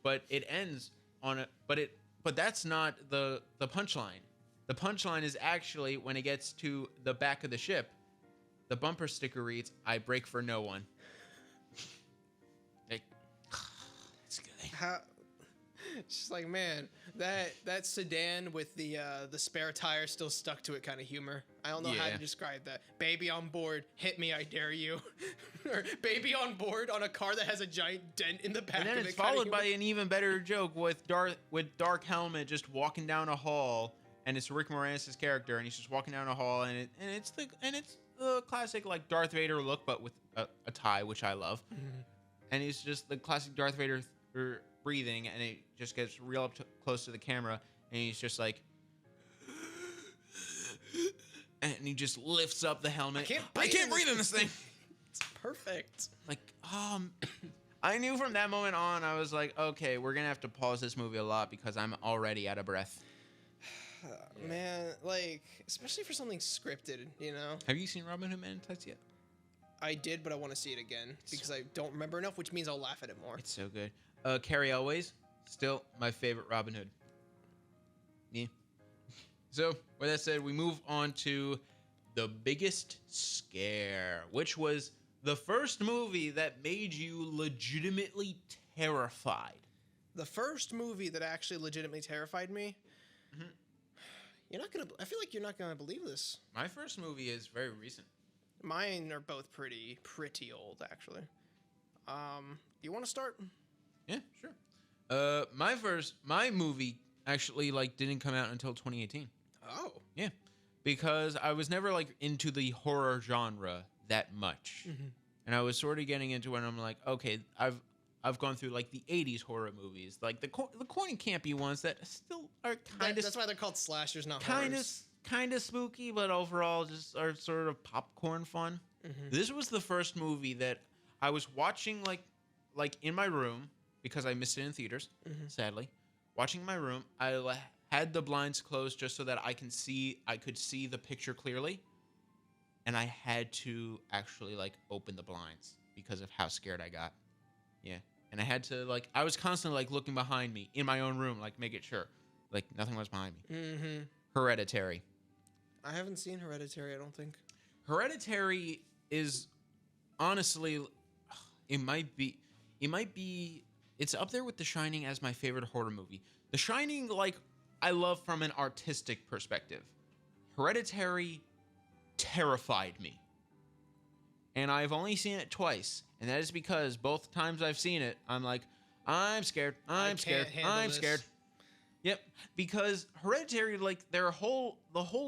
But it ends on a but that's not the punchline. The punchline is actually when it gets to the back of the ship, the bumper sticker reads, "I break for no one." That's good.
It's just like, man, that sedan with the spare tire still stuck to it kind of humor. I don't know how to describe that. Baby on board, hit me, I dare you. Or baby on board on a car that has a giant dent in the back.
And then it's followed by an even better joke with Dark Helmet just walking down a hall, and it's Rick Moranis' character, and he's just walking down a hall, and it's the classic like Darth Vader look, but with a tie, which I love. Mm-hmm. And it's just the classic Darth Vader breathing, and it just gets real up close to the camera, and he's just like, and he just lifts up the helmet. I can't breathe in this thing.
It's perfect.
Like, I knew from that moment on, I was like, okay, we're gonna have to pause this movie a lot because I'm already out of breath.
Man, like, especially for something scripted, you know?
Have you seen Robin Hood Men in Tights yet?
I did, but I want to see it again because I don't remember enough, which means I'll laugh at it more.
It's so good. Carrie Elways, still my favorite Robin Hood. Yeah. So, with that said, we move on to The Biggest Scare, which was the first movie that made you legitimately terrified.
The first movie that actually legitimately terrified me? Mm-hmm. I feel like you're not gonna believe this.
My first movie is very recent.
Mine are both pretty old, actually. You want to start?
Yeah, sure. My movie actually like didn't come out until 2018.
Oh.
Yeah, because I was never like into the horror genre that much, and I was sort of getting into it. And I'm like, okay, I've gone through like the 80s horror movies, like the corny campy ones that still are kind of.
That's why they're called slashers, not horrors.
Kind of spooky, but overall just are sort of popcorn fun. Mm-hmm. This was the first movie that I was watching like in my room because I missed it in theaters,
Mm-hmm.
sadly. Watching in my room, had the blinds closed just so that I could see the picture clearly, and I had to actually like open the blinds because of how scared I got. Yeah. And I had to like I was constantly like looking behind me in my own room, like making sure like nothing was behind me.
Mm-hmm.
Hereditary.
I haven't seen Hereditary, I don't think.
Hereditary is honestly it might be it's up there with The Shining as my favorite horror movie. The Shining like I love from an artistic perspective. Hereditary terrified me. And I've only seen it twice, and that is because both times I've seen it, I'm like, I'm scared, I'm scared, I'm scared. Yep, because Hereditary, like the whole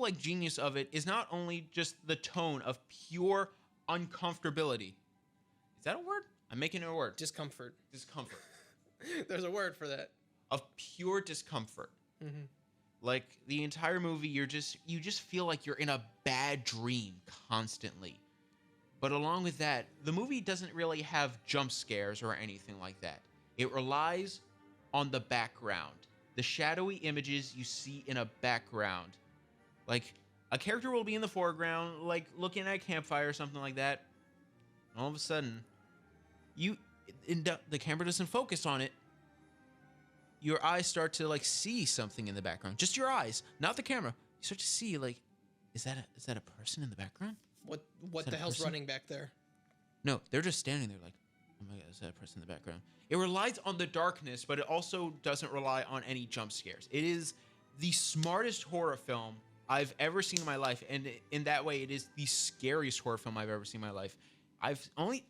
like genius of it is not only just the tone of pure uncomfortability. Is that a word? I'm making it a word.
Discomfort.
Discomfort.
There's a word for that.
Of pure discomfort.
Mm-hmm.
Like the entire movie, you just feel like you're in a bad dream constantly. But along with that, the movie doesn't really have jump scares or anything like that. It relies on the background, the shadowy images you see in a background. Like a character will be in the foreground, like looking at a campfire or something like that. And all of a sudden, the camera doesn't focus on it. Your eyes start to like see something in the background. Just your eyes, not the camera. You start to see like, is that a person in the background?
What the hell's running back there?
No, they're just standing there like, oh my god, is that a person in the background? It relies on the darkness, but it also doesn't rely on any jump scares. It is the smartest horror film I've ever seen in my life, and in that way, it is the scariest horror film I've ever seen in my life. I've only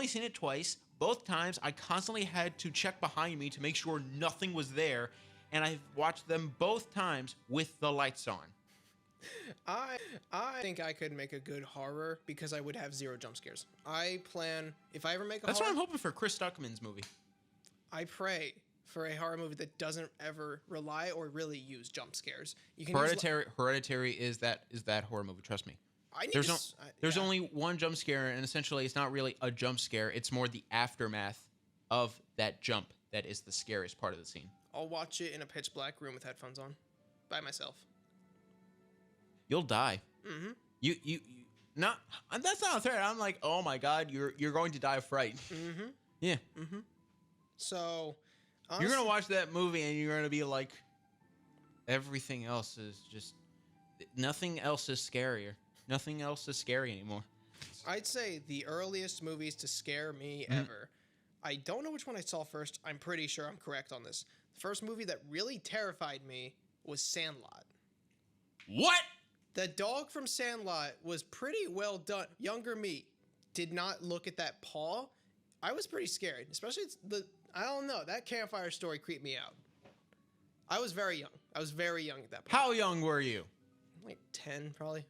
seen it twice. Both times, I constantly had to check behind me to make sure nothing was there, and I've watched them both times with the lights on.
I think I could make a good horror because I would have zero jump scares. I plan, if I ever make a
That's
horror,
what I'm hoping for Chris Stuckman's movie.
I pray for a horror movie that doesn't ever rely or really use jump scares. You can
Hereditary is that horror movie. Trust me. There's
yeah.
only one jump scare, and essentially, it's not really a jump scare. It's more the aftermath of that jump that is the scariest part of the scene.
I'll watch it in a pitch black room with headphones on, by myself.
You'll die.
Mm-hmm.
You not. That's not a threat. I'm like, oh my god, you're going to die of fright.
Mm-hmm.
Yeah.
Mm-hmm. So,
You're gonna watch that movie and you're gonna be like, everything else is just, nothing else is scarier. Nothing else is scary anymore.
I'd say the earliest movies to scare me ever. I don't know which one I saw first. I'm pretty sure I'm correct on this. The first movie that really terrified me was Sandlot.
What?
The dog from Sandlot was pretty well done. Younger me did not look at that paw. I was pretty scared, especially I don't know, that campfire story creeped me out. I was very young. at that point.
How young were you?
Like 10, probably.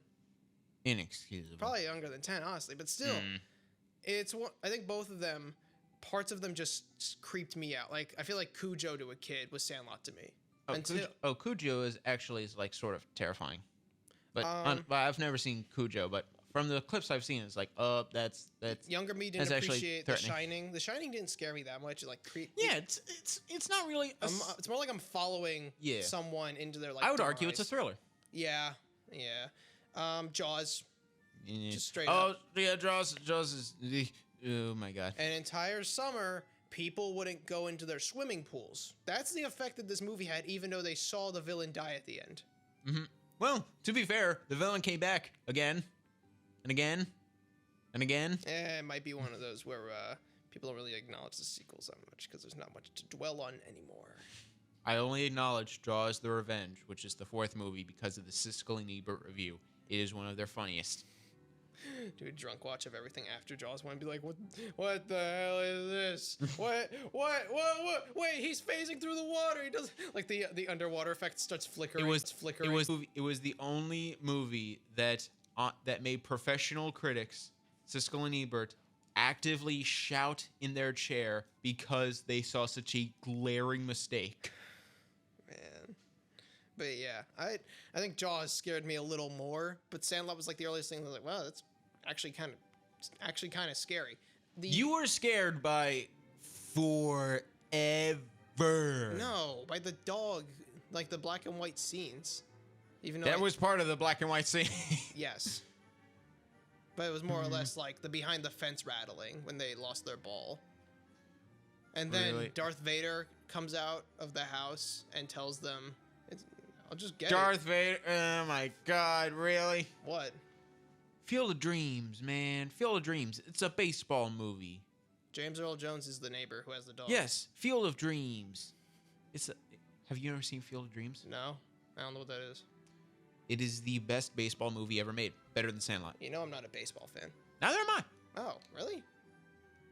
Inexcusable.
Probably younger than 10, honestly. But still, it's one. I think both of them, parts of them just creeped me out. Like, I feel like Cujo to a kid was Sandlot to me.
Cujo is actually like sort of terrifying. But I've never seen Cujo, but from the clips I've seen, it's like, that's
younger me didn't appreciate The Shining. The Shining didn't scare me that much. It like
yeah, it's not really.
It's more like I'm following someone into their like.
I would argue it's a thriller.
Yeah. Jaws. Just straight
up.
Oh
yeah, Jaws is. Oh my god.
An entire summer, people wouldn't go into their swimming pools. That's the effect that this movie had, even though they saw the villain die at the end.
Mm-hmm. Well, to be fair, the villain came back again, and again, and again.
It might be one of those where people don't really acknowledge the sequels that much because there's not much to dwell on anymore.
I only acknowledge Jaws: The Revenge, which is the fourth movie, because of the Siskel and Ebert review. It is one of their funniest.
Do a drunk watch of everything after Jaws 1 and be like, what the hell is this? What? Wait, he's phasing through the water. He does like the underwater effect starts flickering.
It was the only movie that made professional critics, Siskel and Ebert, actively shout in their chair because they saw such a glaring mistake.
Man. But yeah, I think Jaws scared me a little more, but Sandlot was like the earliest thing that was like, wow, that's actually kind of scary.
You were scared by 4 ever.
No, by the dog, like the black and white scenes. Even though
That was part of the black and white scene.
yes, but it was more or less like the behind the fence rattling when they lost their ball. And then
Really?
Darth Vader comes out of the house and tells them, "I'll just get
Darth Vader. Oh my God! Really?
it." What?
Field of Dreams, man. Field of Dreams. It's a baseball movie.
James Earl Jones is the neighbor who has the dog.
Yes, Field of Dreams. Have you ever seen Field of Dreams?
No, I don't know what that is.
It is the best baseball movie ever made. Better than Sandlot.
You know I'm not a baseball fan.
Neither am I.
Oh, really?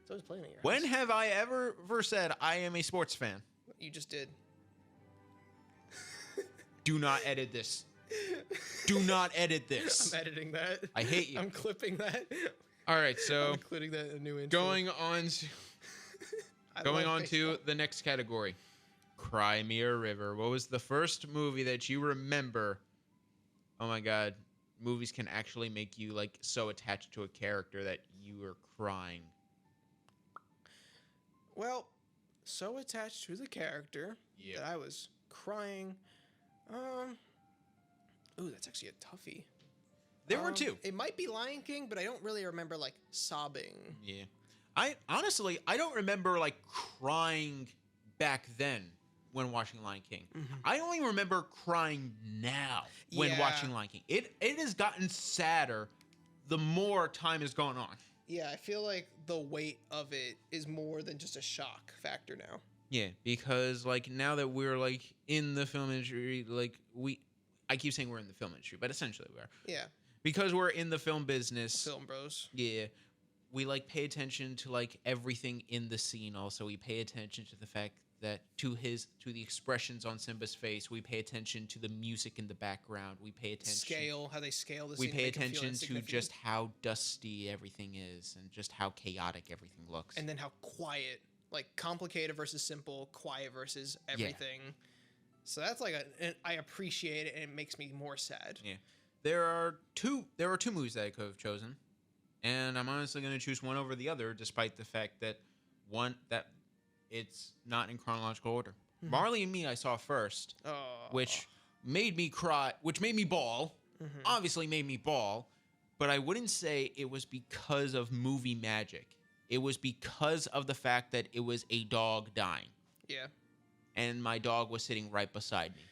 So I was playing at your
When
house.
have I ever said I am a sports fan?
You just did.
Do not edit this. Do not edit this.
I'm editing that.
I hate you.
I'm clipping that.
All right,
I'm
so
including that in a new intro.
going on to
I
going
love
on to
baseball.
the next category. Cry Me a River. What was the first movie that you remember? Oh my God, movies can actually make you like so attached to a character that you are crying.
Well, so attached to the character
Yeah.
that I was crying. Ooh, that's actually a toughie.
There were two.
It might be Lion King, but I don't really remember like sobbing.
Yeah. I honestly don't remember like crying back then when watching Lion King. I only remember crying now when
Yeah.
watching Lion King. It has gotten sadder the more time has gone on.
Yeah, I feel like the weight of it is more than just a shock factor now.
Yeah, because like now that we're like in the film industry, like I keep saying we're in the film industry, but essentially we are.
Yeah,
Because we're in the film business.
film bros.
Yeah. We like pay attention to like everything in the scene. Also, we pay attention to the fact that to the expressions on Simba's face. We pay attention to the music in the background. We pay attention
How they scale the
we
scene.
pay
make 'em feel
attention to
insignificant.
just how dusty everything is and just how chaotic everything looks.
And then how quiet, like complicated versus simple, quiet versus everything. So that's like I appreciate it, and it makes me more sad.
Yeah. There are two movies that I could have chosen. And I'm honestly going to choose one over the other, despite the fact that it's not in chronological order. Marley and Me I saw first,
Oh,
which made me cry, which made me bawl. Obviously made me bawl, but I wouldn't say it was because of movie magic. It was because of the fact that it was a dog dying,
yeah.
and my dog was sitting right beside me.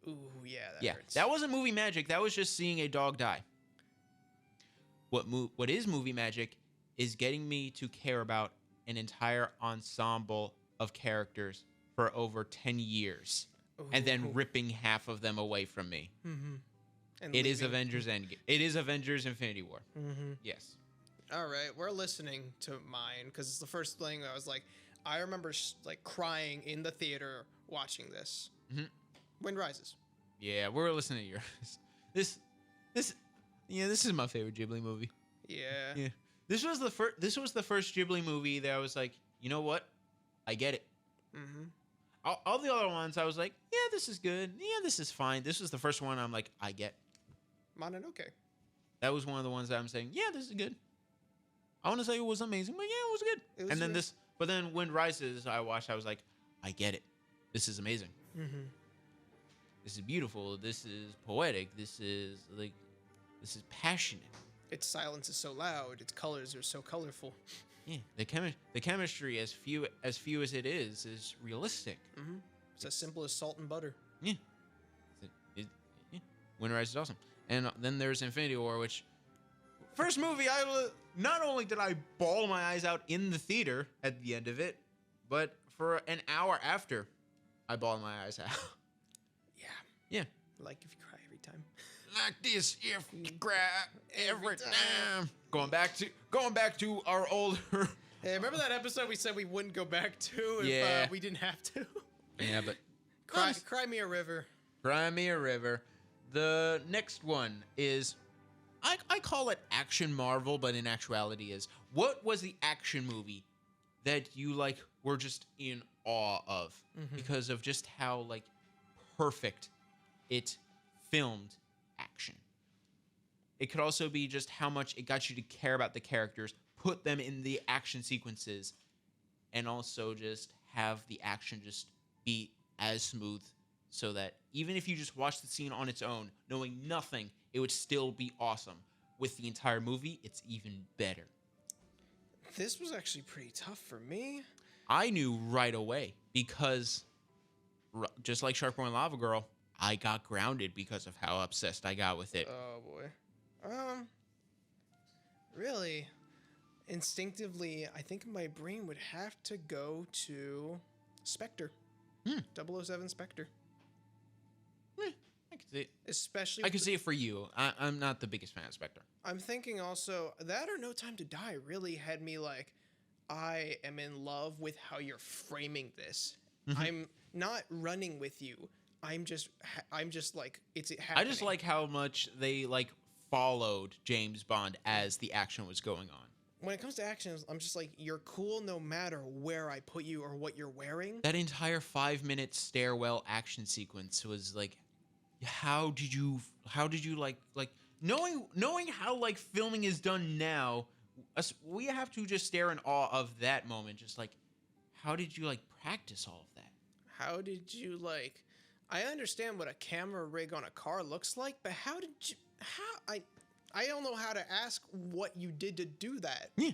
Ooh, yeah. That
Yeah,
hurts.
that wasn't movie magic. That was just seeing a dog die. What is movie magic is getting me to care about an entire ensemble of characters for over 10 years and then
Ooh.
ripping half of them away from me.
And
It is
leaving.
Avengers Endgame. It is Avengers Infinity War. Yes.
All right, we're listening to mine because it's the first thing I was like, I remember like crying in the theater watching this. Wind Rises.
Yeah, we're listening to yours. This is my favorite Ghibli movie.
Yeah.
Yeah. This was the first Ghibli movie that I was like, you know what? I get it. All the other ones, I was like, yeah, this is good. Yeah, this is fine. This was the first one I'm like, I get.
Mononoke.
That was one of the ones that I'm saying, yeah, this is good. I want to say it was amazing, but yeah, it was good.
It was
and then
good.
but then Wind Rises, I watched, I was like, I get it. This is amazing. This is beautiful. This is poetic. This is passionate.
Its silence is so loud. Its colors are so colorful.
Yeah, the chemistry, as few as it is realistic.
It's as simple as salt and butter.
Yeah. Yeah. Wind Rises is awesome. And then there's Infinity War, which first movie not only did I bawl my eyes out in the theater at the end of it, but for an hour after, I bawled my eyes out.
Yeah.
Yeah.
Like if you cry every time.
Like this, if you cry every
Every time.
time. Going back to our older.
Hey, remember that episode we said we wouldn't go back to if
Yeah.
we didn't have to?
Yeah, but
Cry Me a River.
Cry Me a River. The next one is, I call it action Marvel, but in actuality is, what was the action movie that you like were just in awe of because of just how like perfect it filmed action? It could also be just how much it got you to care about the characters, put them in the action sequences, and also just have the action just be as smooth so that even if you just watch the scene on its own, knowing nothing, it would still be awesome. With the entire movie, it's even better.
This was actually pretty tough for me.
I knew right away because just like Shark Boy and Lava Girl, I got grounded because of how obsessed I got with it.
Oh boy. Really, instinctively, I think my brain would have to go to Spectre. 007 Spectre.
I can see it.
Especially
I can see it for you. I'm not the biggest fan of Spectre.
I'm thinking also that or No Time to Die really had me like, I am in love with how you're framing this. I'm not running with you. I'm just like it's happening.
I just like how much they like followed James Bond as the action was going on.
When it comes to actions, I'm just like, you're cool no matter where I put you or what you're wearing.
That entire 5-minute stairwell action sequence was like, how did you like knowing how like filming is done now, we have to just stare in awe of that moment. Just like, how did you like practice all of that?
How did you like? I understand what a camera rig on a car looks like, but how did you? I don't know how to ask what you did to do that.
Yeah,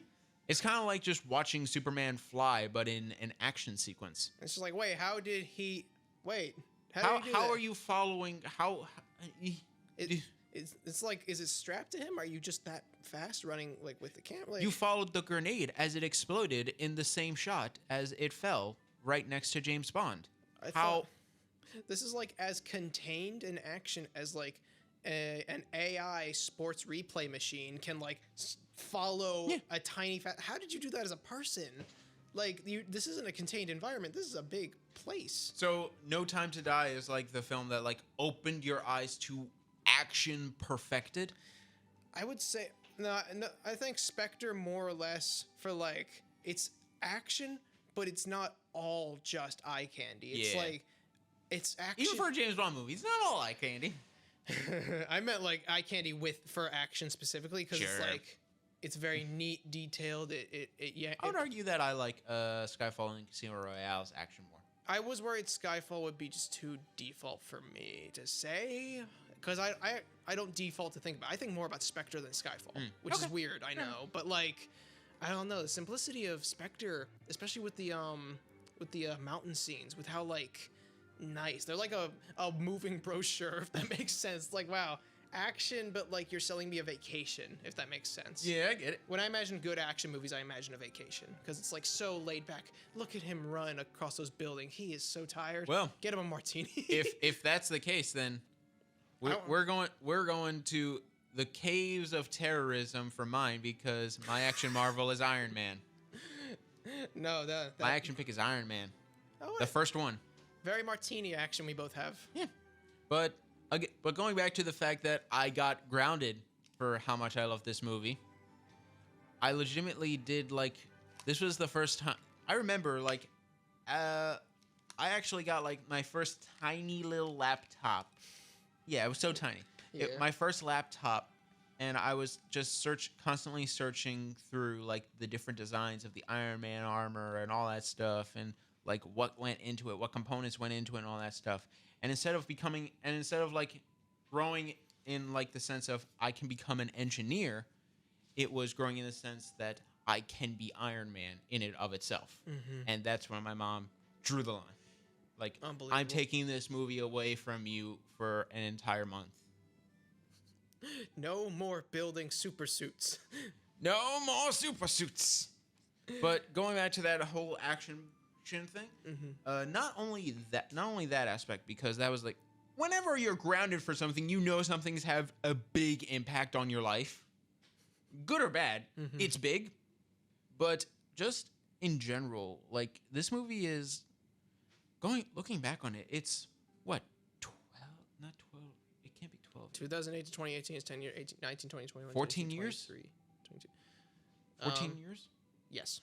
it's kind of like just watching Superman fly, but in an action sequence.
It's just like, wait, how did he? Wait,
How are you following?
It's like, is it strapped to him? Are you just that fast running like with the camera? Like,
You followed the grenade as it exploded in the same shot as it fell right next to James Bond.
thought this is like as contained an action as like an AI sports replay machine can like follow a tiny how did you do that as a person? Like, this isn't a contained environment. This is a big place.
So No Time to Die is like the film that like opened your eyes to action perfected.
I would say no. I think Spectre more or less for like it's action, but it's not all just eye candy. It's like it's action.
Even for a James Bond movie, it's not all eye candy.
I meant like eye candy for action specifically because it's like it's very neat, detailed.
I would argue that I like Skyfall and Casino Royale's action more.
I was worried Skyfall would be just too default for me to say because I don't default to think about. I think more about Spectre than Skyfall, which is weird. I know, but like I don't know the simplicity of Spectre, especially with the mountain scenes, with how like nice they're like a moving brochure, if that makes sense. Like, wow, action, but like you're selling me a vacation, if that makes sense.
Yeah, I get it.
When I imagine good action movies, I imagine a vacation because it's like so laid back. Look at him run across those buildings. He is so tired.
Well,
get him a martini.
if that's the case, then we're going to the caves of terrorism for mine because my action marvel is Iron Man.
No,
my action pick is Iron Man.
Oh,
the first one.
Very martini action we both have.
Yeah, but going back to the fact that I got grounded for how much I love this movie, I legitimately did like. This was the first time I remember like, I actually got like my first tiny little laptop. Yeah, it was so tiny.
Yeah.
My first laptop, and I was just constantly searching through like the different designs of the Iron Man armor and all that stuff, and like what went into it, what components went into it, and all that stuff. And instead of like growing in like the sense of I can become an engineer, it was growing in the sense that I can be Iron Man in and of itself. And that's when my mom drew the line. Like, I'm taking this movie away from you for an entire month.
No more building super suits.
No more super suits. But going back to that whole action thing, not only that aspect, because that was like, whenever you're grounded for something, you know something's have a big impact on your life, good or bad. It's big, but just in general, like this movie is looking back on it, it's what 12, not 12. It can't be 12.
2008 to 2018 is 10 years. 19, 20, 21,
14 years.
22.
14 years.
Yes.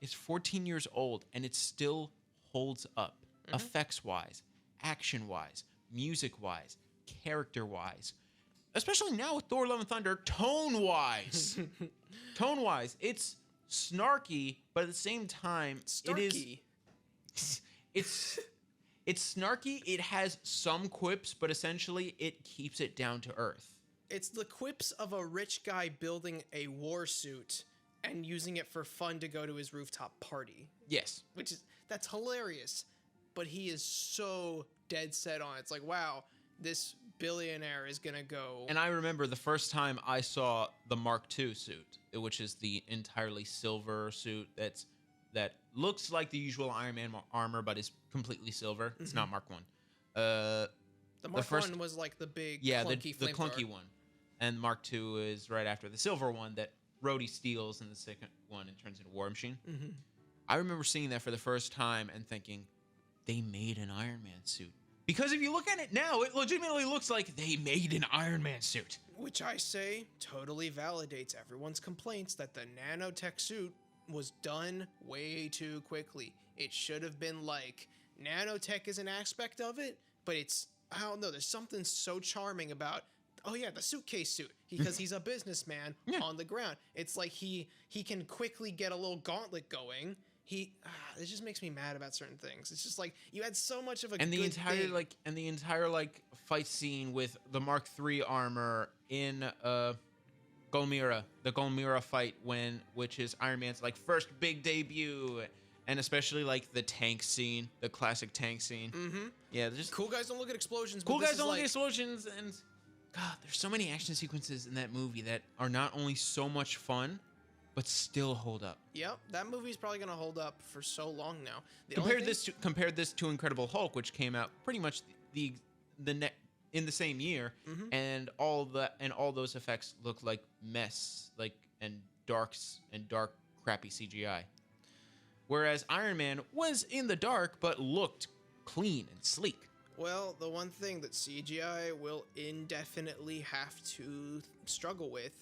It's 14 years old, and it still holds up. Effects-wise, action-wise, music-wise, character-wise. Especially now with Thor: Love and Thunder, tone-wise. Tone-wise, it's snarky, but at the same time,
Starky.
It's snarky. It has some quips, but essentially it keeps it down to earth.
It's the quips of a rich guy building a war suit and using it for fun to go to his rooftop party.
Yes.
That's hilarious. But he is so dead set on it. It's like, wow, this billionaire is gonna go.
And I remember the first time I saw the Mark II suit, which is the entirely silver suit that looks like the usual Iron Man armor, but is completely silver. It's not Mark One.
The Mark One was like the big, clunky
the clunky
flamethrower.
one, and Mark II is right after the silver one that Rhodey steals in the second one and turns into War Machine.
Mm-hmm.
I remember seeing that for the first time and thinking, they made an Iron Man suit. Because if you look at it now, it legitimately looks like they made an Iron Man suit.
Which I say totally validates everyone's complaints that the nanotech suit was done way too quickly. It should have been like, nanotech is an aspect of it, but it's, I don't know, there's something so charming about, oh yeah, the suitcase suit, because he's a businessman on the ground. It's like he can quickly get a little gauntlet going. It just makes me mad about certain things. It's just like, you had so much of a
and the
good
entire
thing.
fight scene with the Mark III armor in Golmira, the Golmira fight, which is Iron Man's like first big debut, and especially like the tank scene, the classic tank scene.
Mm-hmm.
Yeah, just
Cool guys don't look at explosions.
cool
but this
guys
is
don't look
like,
at explosions, and God, there's so many action sequences in that movie that are not only so much fun, but still hold up.
Yep, that movie's probably gonna hold up for so long now.
Compared this to Incredible Hulk, which came out pretty much in the same year, and all those effects look like mess, and dark crappy CGI. Whereas Iron Man was in the dark but looked clean and sleek.
Well, the one thing that CGI will indefinitely have to struggle with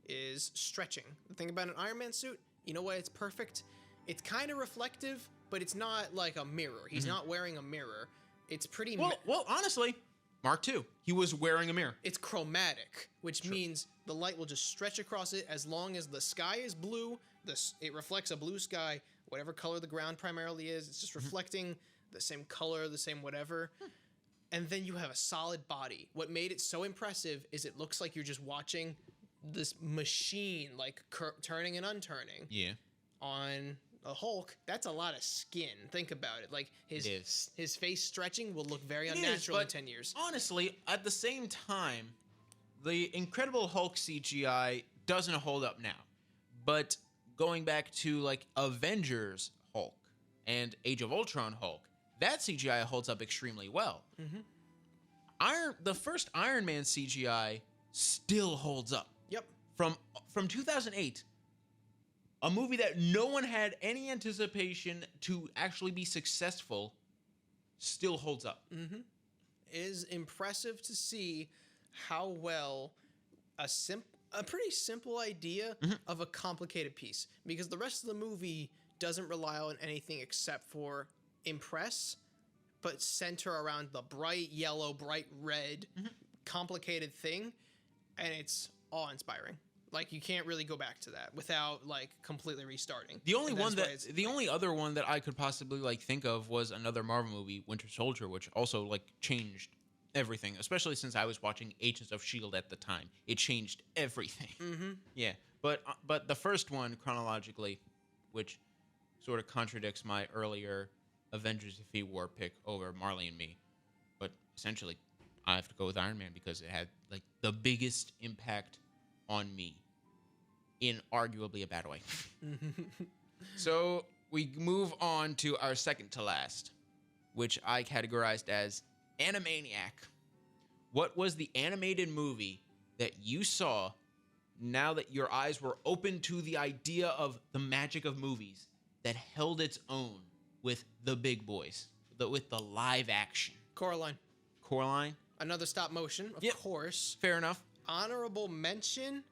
is stretching. The thing about an Iron Man suit, you know why it's perfect? It's kind of reflective, but it's not like a mirror. He's not wearing a mirror. It's pretty...
Well, honestly, Mark II, he was wearing a mirror.
It's chromatic, which means the light will just stretch across it as long as the sky is blue. It reflects a blue sky, whatever color the ground primarily is. It's just reflecting the same color, the same whatever. And then you have a solid body. What made it so impressive is it looks like you're just watching this machine, like turning and unturning.
Yeah.
On a Hulk, that's a lot of skin. Think about it. Like his face stretching will look very unnatural in 10 years.
Honestly, at the same time, the Incredible Hulk CGI doesn't hold up now. But going back to like Avengers Hulk and Age of Ultron Hulk, that CGI holds up extremely well. The first Iron Man CGI still holds up.
Yep.
From 2008, a movie that no one had any anticipation to actually be successful still holds up.
It is impressive to see how well a pretty simple idea of a complicated piece, because the rest of the movie doesn't rely on anything except for impress, but center around the bright yellow, bright red, complicated thing, and it's awe-inspiring. Like, you can't really go back to that without like completely restarting.
The only other one that I could possibly like think of was another Marvel movie, Winter Soldier, which also like changed everything, especially since I was watching Agents of S.H.I.E.L.D. at the time. It changed everything. Yeah, but the first one chronologically, which sort of contradicts my earlier Avengers Infinity War pick over Marley and Me, but essentially I have to go with Iron Man because it had like the biggest impact on me in arguably a bad way. So we move on to our second to last, which I categorized as Animaniac. What was the animated movie that you saw now that your eyes were open to the idea of the magic of movies that held its own with the big boys, with the live action? Coraline?
Another stop motion, of course.
Fair enough.
Honorable mention,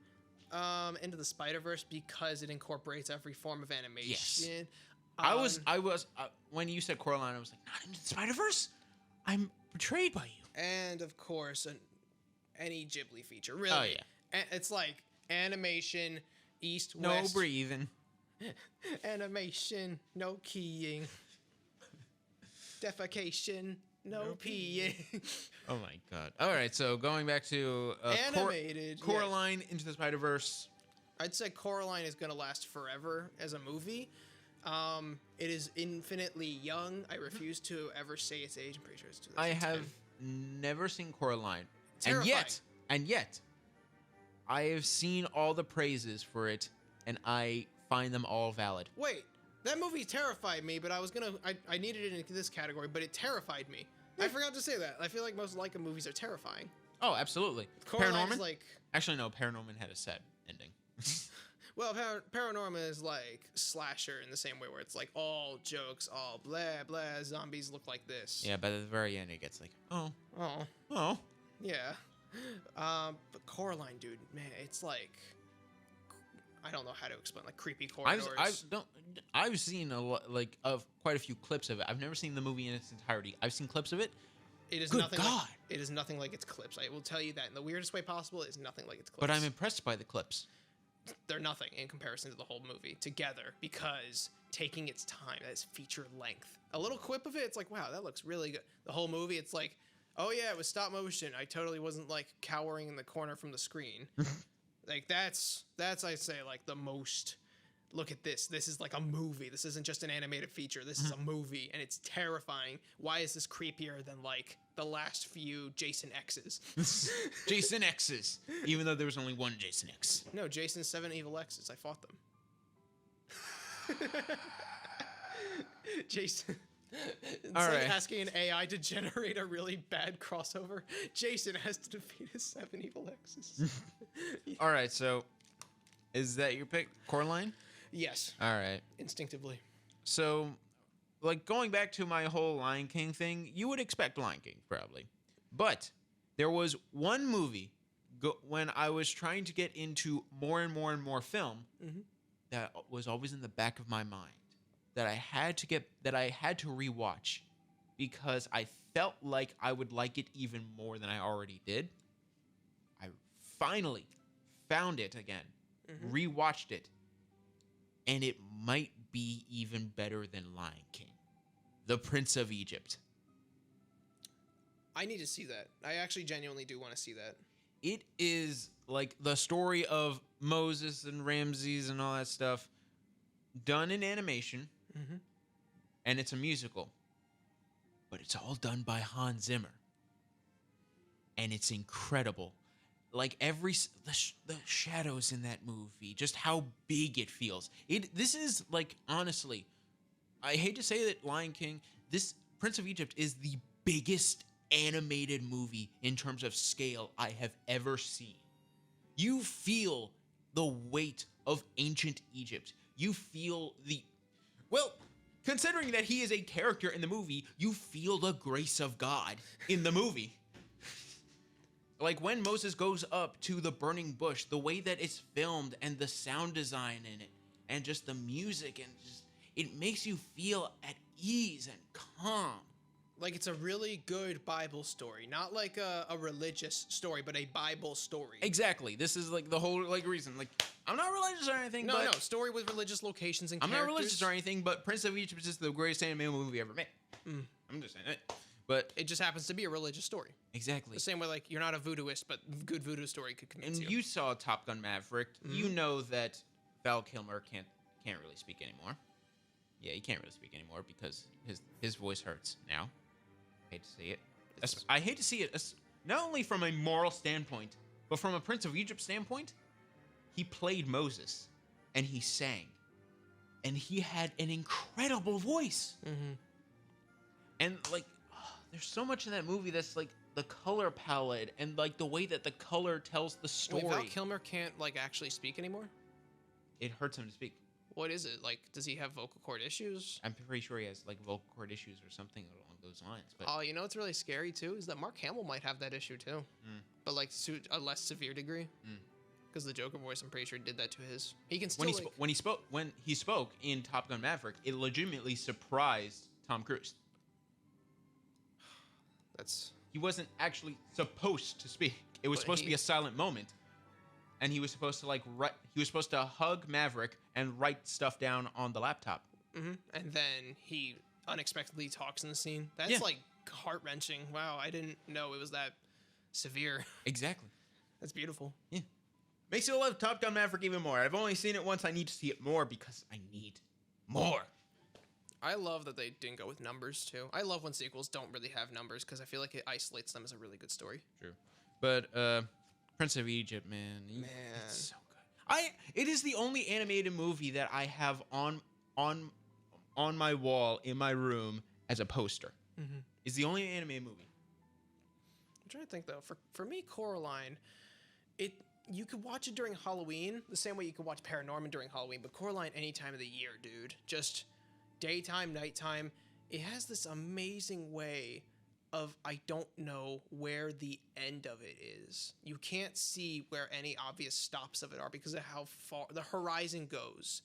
Into the Spider-Verse, because it incorporates every form of animation.
Yes. I was when you said Coraline, I was like, not Into the Spider-Verse? I'm betrayed by you.
And of course, any Ghibli feature, really.
Oh yeah.
It's like animation, east,
No
west.
breathing.
Animation, no keying. Defecation, no peeing.
Oh my god. All right, so going back to
Animated.
Coraline Into the Spider-Verse.
I'd say Coraline is going to last forever as a movie. It is infinitely young. I refuse to ever say its age. I'm pretty sure it's 2010.
I have never seen Coraline.
Terrifying.
And yet, I have seen all the praises for it, and I find them all valid.
Wait, that movie terrified me, but I needed it in this category, but it terrified me. I forgot to say that. I feel like most Leica movies are terrifying.
Oh, absolutely.
Coraline is
Paranorman?
like...
Actually, no, Paranorman had a sad ending.
Well, Paranorman is like slasher in the same way where it's like all jokes, all blah, blah, zombies look like this.
Yeah, but at the very end, it gets like, oh.
Yeah. But Coraline, dude, man, it's like... I don't know how to explain, like creepy corridors.
I've seen a lot, like of quite a few clips of it. I've never seen the movie in its entirety. I've seen clips of it.
It is
Good
nothing.
God.
Like, it is nothing like its clips. I will tell you that in the weirdest way possible. It is nothing like its clips.
But I'm impressed by the clips.
They're nothing in comparison to the whole movie together because taking its time, that is feature length. A little quip of it, it's like, wow, that looks really good. The whole movie, it's like, oh yeah, it was stop motion. I totally wasn't like cowering in the corner from the screen. Like that's I say like the most. Look at this. This is like a movie. This isn't just an animated feature. This is a movie, and it's terrifying. Why is this creepier than like the last few Jason X's?
Jason X's, even though there was only one Jason X.
No, Jason's 7 evil X's. I fought them. Jason. It's
All
like
right.
asking an AI to generate a really bad crossover. Jason has to defeat his 7 evil X's.
All right, so is that your pick, Coraline?
Yes.
All right.
Instinctively.
So, like going back to my whole Lion King thing, you would expect Lion King probably, but there was one movie when I was trying to get into more and more and more film that was always in the back of my mind that I had to rewatch because I felt like I would like it even more than I already did. I finally found it again, rewatched it, and it might be even better than Lion King. The Prince of Egypt.
I need to see that. I actually genuinely do want to see that.
It is like the story of Moses and Ramses and all that stuff done in animation. And it's a musical, but it's all done by Hans Zimmer, and it's incredible. Like the shadows in that movie, just how big it feels. This is like, honestly, I hate to say that Lion King, this Prince of Egypt is the biggest animated movie in terms of scale I have ever seen. You feel the weight of ancient Egypt. You feel considering that he is a character in the movie, you feel the grace of God in the movie. Like when Moses goes up to the burning bush, the way that it's filmed and the sound design in it and just the music and just it makes you feel at ease and calm.
Like it's a really good Bible story, not like a religious story, but a Bible story.
Exactly. This is like the whole like reason. Like I'm not religious or anything.
No, story with religious locations and
I'm
characters.
not religious or anything, but Prince of Egypt is the greatest animated movie ever made. I'm just saying it. But
it just happens to be a religious story.
Exactly.
The same way, like, you're not a voodooist, but good voodoo story could convince you.
And you saw Top Gun Maverick. You know that Val Kilmer can't really speak anymore. Yeah, he can't really speak anymore because his voice hurts now. I hate to see it. I hate to see it, not only from a moral standpoint, but from a Prince of Egypt standpoint. He played Moses, and he sang, and he had an incredible voice. And like, there's so much in that movie that's like the color palette and like the way that the color tells the story.
Wait, Val Kilmer can't like actually speak anymore?
It hurts him to speak.
What is it? Like, does he have vocal cord issues?
I'm pretty sure he has like vocal cord issues or something along those lines. But
oh, you know what's really scary too is that Mark Hamill might have that issue too, but like to a less severe degree. Because the Joker voice, I'm pretty sure, did that to his. He can still
when he spoke in Top Gun Maverick, it legitimately surprised Tom Cruise.
He
wasn't actually supposed to speak. It was supposed to be a silent moment. and he was supposed to he was supposed to hug Maverick and write stuff down on the laptop.
And then he unexpectedly talks in the scene. That's
Yeah.
like heart-wrenching. Wow, I didn't know it was that severe.
Exactly.
That's beautiful.
Yeah. Makes you love Top Gun Maverick even more. I've only seen it once. I need to see it more because I need more.
I love that they didn't go with numbers too. I love when sequels don't really have numbers because I feel like it isolates them as a really good story.
True. But Prince of Egypt, man. It's so good. It is the only animated movie that I have on my wall in my room as a poster. It's the only animated movie.
I'm trying to think though. For me, Coraline, you could watch it during Halloween the same way you could watch Paranorman during Halloween, but Coraline any time of the year, dude. Just daytime, nighttime. It has this amazing way of I don't know where the end of it is. You can't see where any obvious stops of it are because of how far the horizon goes.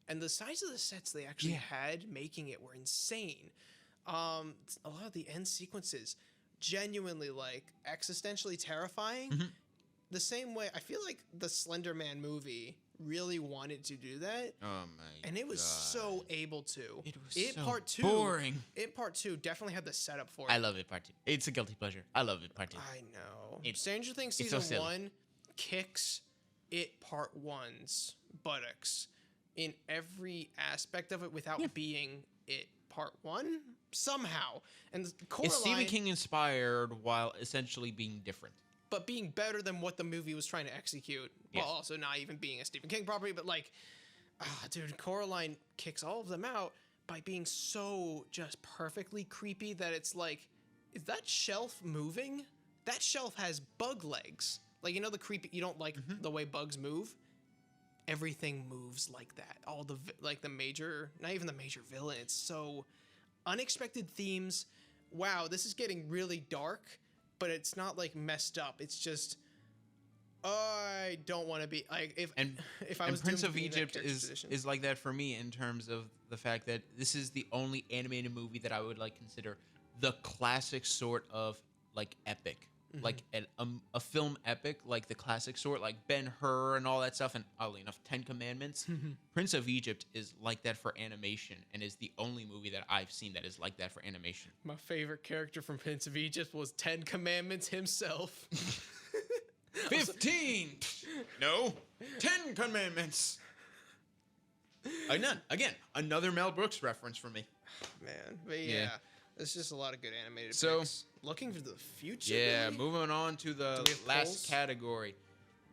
And the size of the sets they actually had making it were insane. A lot of the end sequences genuinely like existentially terrifying. The same way I feel like the Slender Man movie really wanted to do that.
Oh my!
And it was so able to.
It was so
part two,
boring.
Part 2 definitely had the setup for it.
I love it, part 2. It's a guilty pleasure. I love it, part 2.
I know.
It's-
Stranger Things
it's so
season
silly.
1 kicks it part 1's buttocks in every aspect of it without being it part 1 somehow. And Coraline,
It's Stephen King inspired while essentially being different.
but being better than what the movie was trying to execute,
Yes.
while also not even being a Stephen King property. But like, dude, Coraline kicks all of them out by being so just perfectly creepy that it's like, is that shelf moving? That shelf has bug legs. Like, you know the creepy, you don't like the way bugs move? Everything moves like that. All the, like the major, not even the major villain. It's so unexpected themes. Wow, this is getting really dark, but it's not like messed up. It's just, I don't want to be like if I was
Prince
doomed
of
to be in that
Egypt
character's position.
is like that for me in terms of the fact that this is the only animated movie that I would like consider the classic sort of like epic, like a film epic, like the classic sort, like Ben-Hur and all that stuff, and oddly enough, 10 Commandments. Prince of Egypt is like that for animation, and is the only movie that I've seen that is like that for animation.
My favorite character from Prince of Egypt was 10 Commandments himself.
15. No, 10 Commandments. Again, another Mel Brooks reference for me.
Man, but
Yeah.
yeah, it's just a lot of good animated
So-
picks. Looking for the future.
Yeah,
really?
moving on to the
Do we have
last
polls?
category.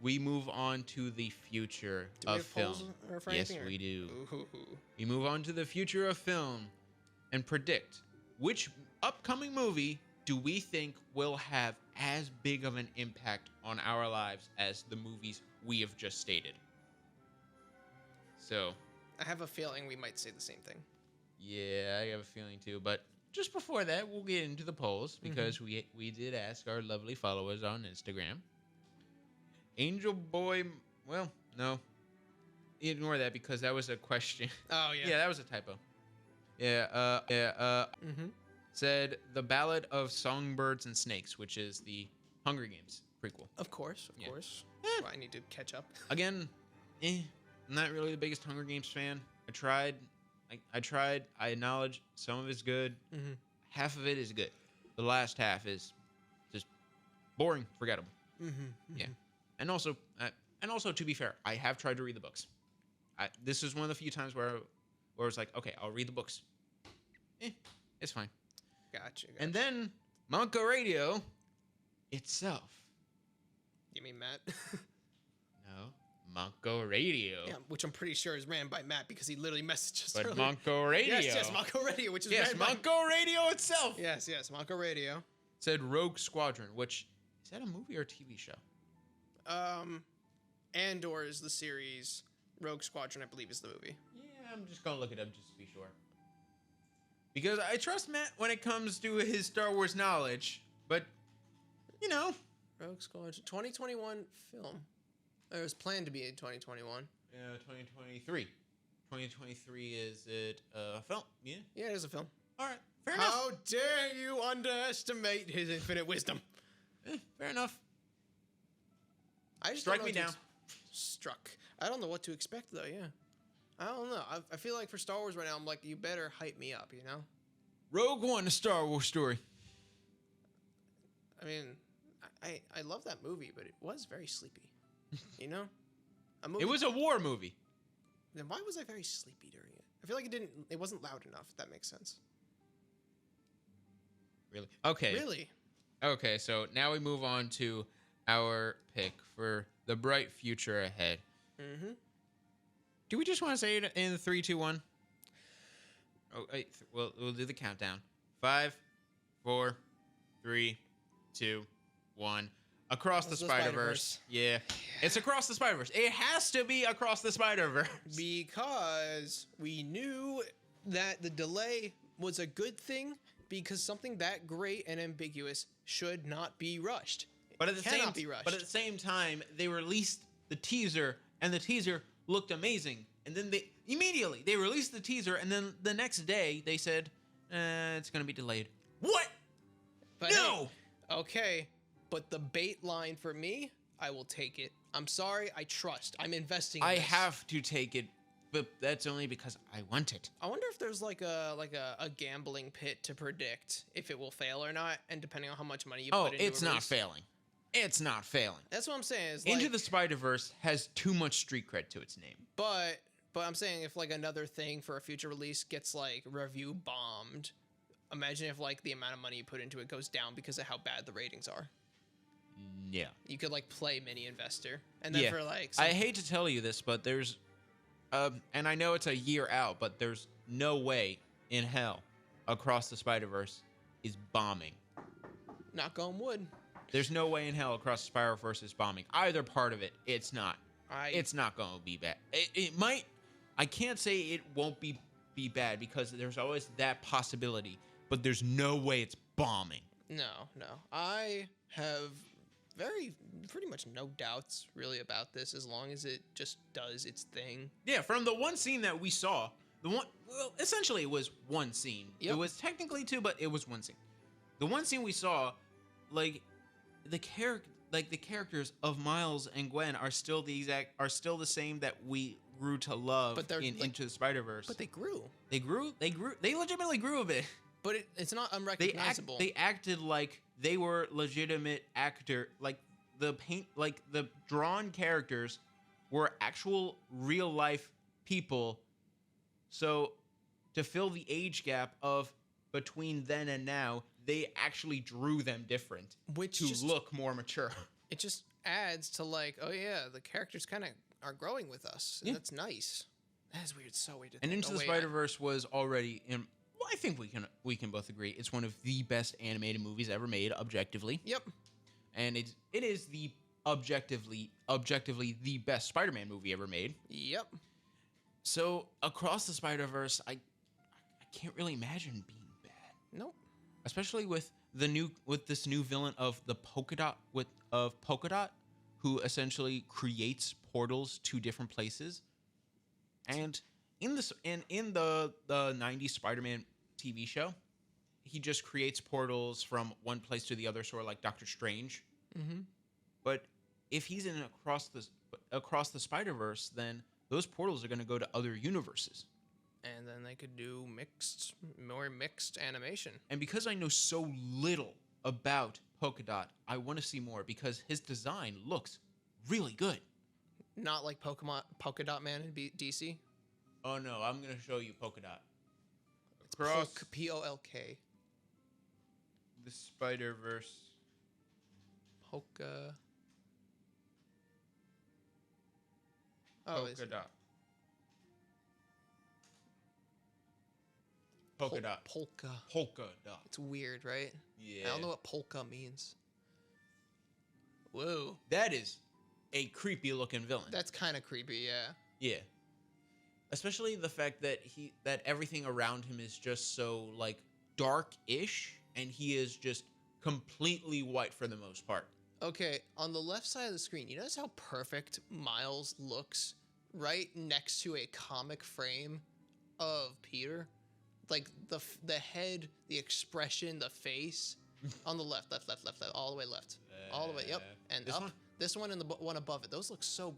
We move on to the future
Do we
of
have
film.
polls or for
Yes,
anything, or-
we do.
Ooh.
We move on to the future of film and predict which upcoming movie do we think will have as big of an impact on our lives as the movies we have just stated. So,
I have a feeling we might say the same thing.
yeah, I have a feeling too. But just before that, we'll get into the polls because we did ask our lovely followers on Instagram. Angel Boy, well, no. Ignore that because that was a question.
Oh yeah.
Yeah, that was a typo. Said The Ballad of Songbirds and Snakes, which is the Hunger Games prequel.
Of course.
Yeah.
Well, I need to catch up.
Again, I'm not really the biggest Hunger Games fan. I tried. I acknowledge some of it's good. Half of it is good. The last half is just boring, forgettable. Yeah. And also, to be fair, I have tried to read the books. This is one of the few times where it's like, okay, I'll read the books. It's fine.
Gotcha.
And then Monko Radio itself.
You mean Matt?
No, Monko Radio.
Yeah, which I'm pretty sure is ran by Matt because he literally messaged us
But
earlier.
Monko Radio.
Yes, Monko Radio, which is
Yes,
ran by...
Monko Radio itself.
Yes, Monko Radio.
Said Rogue Squadron, which is that a movie or a TV show?
Andor is the series. Rogue Squadron, I believe, is the movie.
Yeah, I'm just gonna look it up just to be sure. Because I trust Matt when it comes to his Star Wars knowledge, but you know.
Rogue Squadron, 2021 film. It was planned to be in 2021.
2023. 2023 is it a film? Yeah.
Yeah, it is a film.
All right. Fair enough.
How dare you underestimate his infinite wisdom?
Fair enough.
I just
Strike
don't
me
know
down.
struck. I don't know what to expect though. Yeah, I don't know. I feel like for Star Wars right now, I'm like, you better hype me up. You know.
Rogue One, a Star Wars story.
I mean, I love that movie, but it was very sleepy. You know,
It was a war movie.
Then why was I very sleepy during it? I feel like it wasn't loud enough. If that makes sense.
Really? Okay.
Really?
Okay, so now we move on to our pick for the bright future ahead.
Mm-hmm.
Do we just want to say it in 3, 2, 1? Oh, wait, we'll do the countdown. 5, 4, 3, 2, 1. Across the Spider-Verse. Yeah. It's Across the Spider-Verse. It has to be Across the Spider-Verse.
Because we knew that the delay was a good thing, because something that great and ambiguous should not be rushed.
But at the
Cannot be rushed.
But at the same time, they released the teaser, and the teaser looked amazing. And then they released the teaser, and then the next day they said, it's going to be delayed. What?
But
no!
Hey, okay, but the bait line for me, I will take it. I'm sorry, I trust. I'm investing in
I
this.
have to take it, but that's only because I want it.
I wonder if there's like a gambling pit to predict if it will fail or not, and depending on how much money you put into
It's
a
not
release.
failing. It's not failing.
That's what I'm saying. Is
Into
like,
the Spider-Verse has too much street cred to its name.
But I'm saying if like another thing for a future release gets like review bombed, imagine if like the amount of money you put into it goes down because of how bad the ratings are.
Yeah.
You could like play mini investor, and then for like
I hate to tell you this, but there's and I know it's a year out, but there's no way in hell Across the Spider-Verse is bombing.
knock on wood.
There's no way in hell Across the Spider-Verse is bombing. Either part of it, it's not. It's not going to be bad. It might. I can't say it won't be bad because there's always that possibility, but there's no way it's bombing.
No. I have pretty much no doubts really about this, as long as it just does its thing.
Yeah, from the one scene that we saw, essentially it was one scene.
Yep.
It was technically two, but it was one scene. The one scene we saw, like the characters of Miles and Gwen are still the same that we grew to love
But they're
Into the Spider-Verse.
But they grew.
They legitimately grew a bit.
But it's not unrecognizable.
They acted like they were legitimate actor, like the drawn characters were actual real life people. So to fill the age gap of between then and now, they actually drew them different look more mature.
It just adds to like, oh yeah, the characters kind of are growing with us. And that's nice. That is weird. So weird.
And Into the Spider-Verse was already in. Well, I think we can both agree it's one of the best animated movies ever made, objectively.
Yep.
And it is the objectively the best Spider-Man movie ever made.
Yep.
So Across the Spider-Verse, I can't really imagine being bad.
Nope.
Especially with this new villain of Polka Dot, who essentially creates portals to different places. And in the 90s Spider-Man TV show, he just creates portals from one place to the other, sort of like Doctor Strange.
Mm-hmm.
But if he's in Across the Spider-Verse, then those portals are going to go to other universes.
And then they could do more mixed animation. And
because I know so little about Polka Dot, I want to see more because his design looks really good.
Not like Polka Dot Man in DC.
Oh no, I'm gonna show you Polka Dot.
It's Polk.
The Spider-Verse.
Polka.
Polka Dot. Polka Dot. Polka Dot.
It's weird, right?
Yeah.
I don't know what polka means. Whoa.
That is a creepy looking villain.
That's kind of creepy, yeah.
Yeah. Especially the fact that everything around him is just so like dark-ish, and he is just completely white for the most part.
Okay, on the left side of the screen, you notice how perfect Miles looks right next to a comic frame of Peter? Like the head, the expression, the face. On the left, all the way left. All the way, yep. And
This
up.
one?
This one and the one above it. Those look so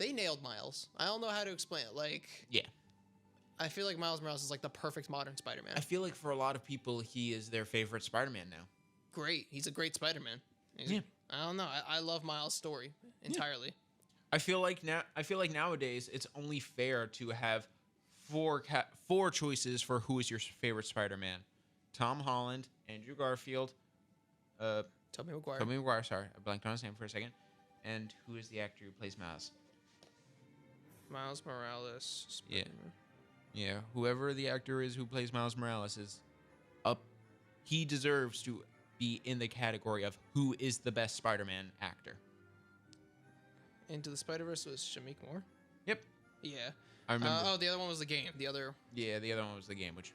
they nailed Miles. I don't know how to explain it. Like,
Yeah.
I feel like Miles Morales is like the perfect modern Spider-Man.
I feel like for a lot of people, he is their favorite Spider-Man now.
Great. He's a great Spider-Man.
Yeah.
I don't know. I love Miles' story entirely.
I feel like nowadays it's only fair to have four choices for who is your favorite Spider-Man: Tom Holland, Andrew Garfield,
Tobey Maguire.
Tobey Maguire. Sorry, I blanked on his name for a second. And who is the actor who plays Miles?
Miles Morales. Spider-Man.
Yeah, whoever the actor is who plays Miles Morales is up. He deserves to be in the category of who is the best Spider-Man actor.
Into the Spider-Verse was Shameik Moore.
Yep,
Yeah.
I remember.
The other one was the game. The other.
Yeah, the other one was the game, which.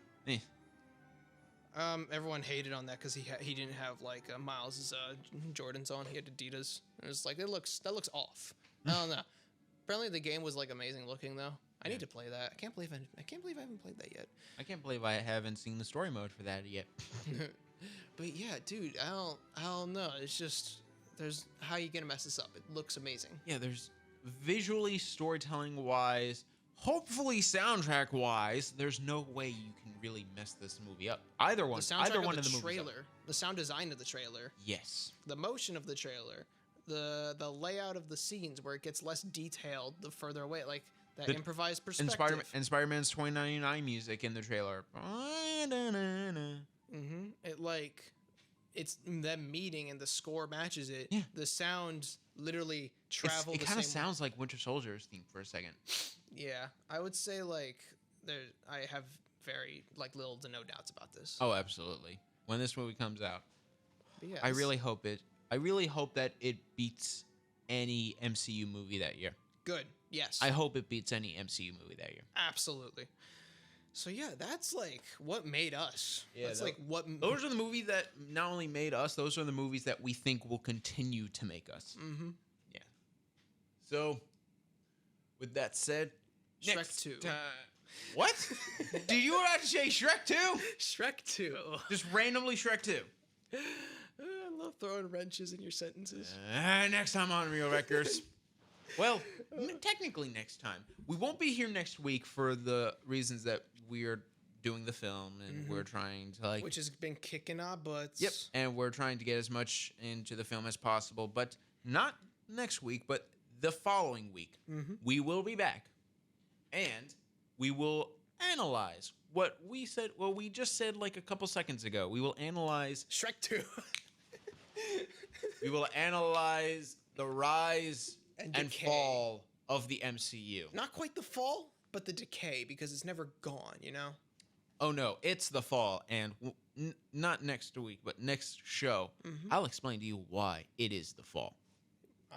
Everyone hated on that because he didn't have like Miles's Jordans on. He had Adidas. It was like that looks off. I don't know. Apparently the game was like amazing looking though. I need to play that. I can't believe I haven't played that yet.
I can't believe I haven't seen the story mode for that yet.
But yeah, dude, I don't know. It's just there's how you gonna mess this up. It looks amazing.
Yeah, there's visually, storytelling wise, hopefully soundtrack wise, there's no way you can really mess this movie up. Either one of the movies.
Trailer, the sound design of the trailer,
yes,
the motion of the trailer, the layout of the scenes where it gets less detailed the further away, like that improvised perspective.
And Spider-Man's 2099 music in the trailer.
It like it's them meeting and the score matches it.
Yeah.
The sound literally travel.
It kind of sounds like Winter Soldier's theme for a second.
Yeah, I would say like I have very like little to no doubts about this.
Oh, absolutely. When this movie comes out,
Yeah,
I really hope that it beats any MCU movie that year.
Good. Yes.
I hope it beats any MCU movie that year.
Absolutely. So yeah, that's like what made us.
Yeah,
that's like what.
Those are the movies that not only made us; those are the movies that we think will continue to make us.
Mm-hmm.
Yeah. So, with that said,
Shrek 2.
What? Did you actually say Shrek 2?
Shrek 2.
Just randomly Shrek 2.
I love throwing wrenches in your sentences.
Next time on Real Records. Well, technically next time. We won't be here next week for the reasons that we're doing the film and we're trying to like...
Which has been kicking our butts.
Yep, and we're trying to get as much into the film as possible, but not next week, but the following week. We will be back, and we will analyze what we just said like a couple seconds ago. We will analyze...
Shrek 2.
We will analyze the rise and fall of the MCU.
Not quite the fall, but the decay, because it's never gone, you know?
Oh no, it's the fall, and not next week, but next show, I'll explain to you why it is the fall.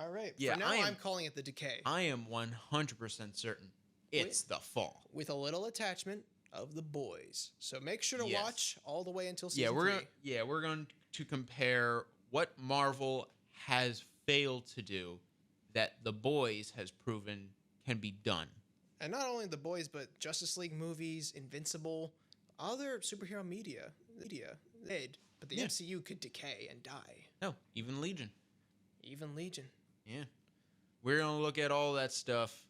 All right.
Yeah,
For now, I'm calling it the decay.
I am 100% certain it's the fall.
With a little attachment of the boys. So make sure to watch all the way until season 3.
We're going to compare what Marvel has failed to do that the boys has proven can be done.
And not only the boys, but Justice League movies, Invincible, other superhero media. But the MCU could decay and die.
No, even Legion.
Even Legion.
Yeah. We're going to look at all that stuff.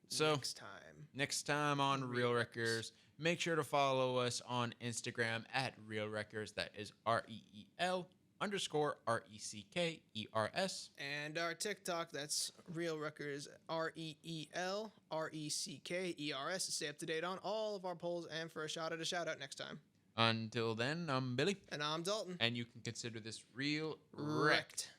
So
next
time on Real Records, make sure to follow us on Instagram at Real Records. That is REEL_RECKERS.
And our TikTok, that's Real Records, REELRECKERS, to stay up to date on all of our polls and for a shout out next time.
Until then, I'm Billy.
And I'm Dalton.
And you can consider this Real Wrecked.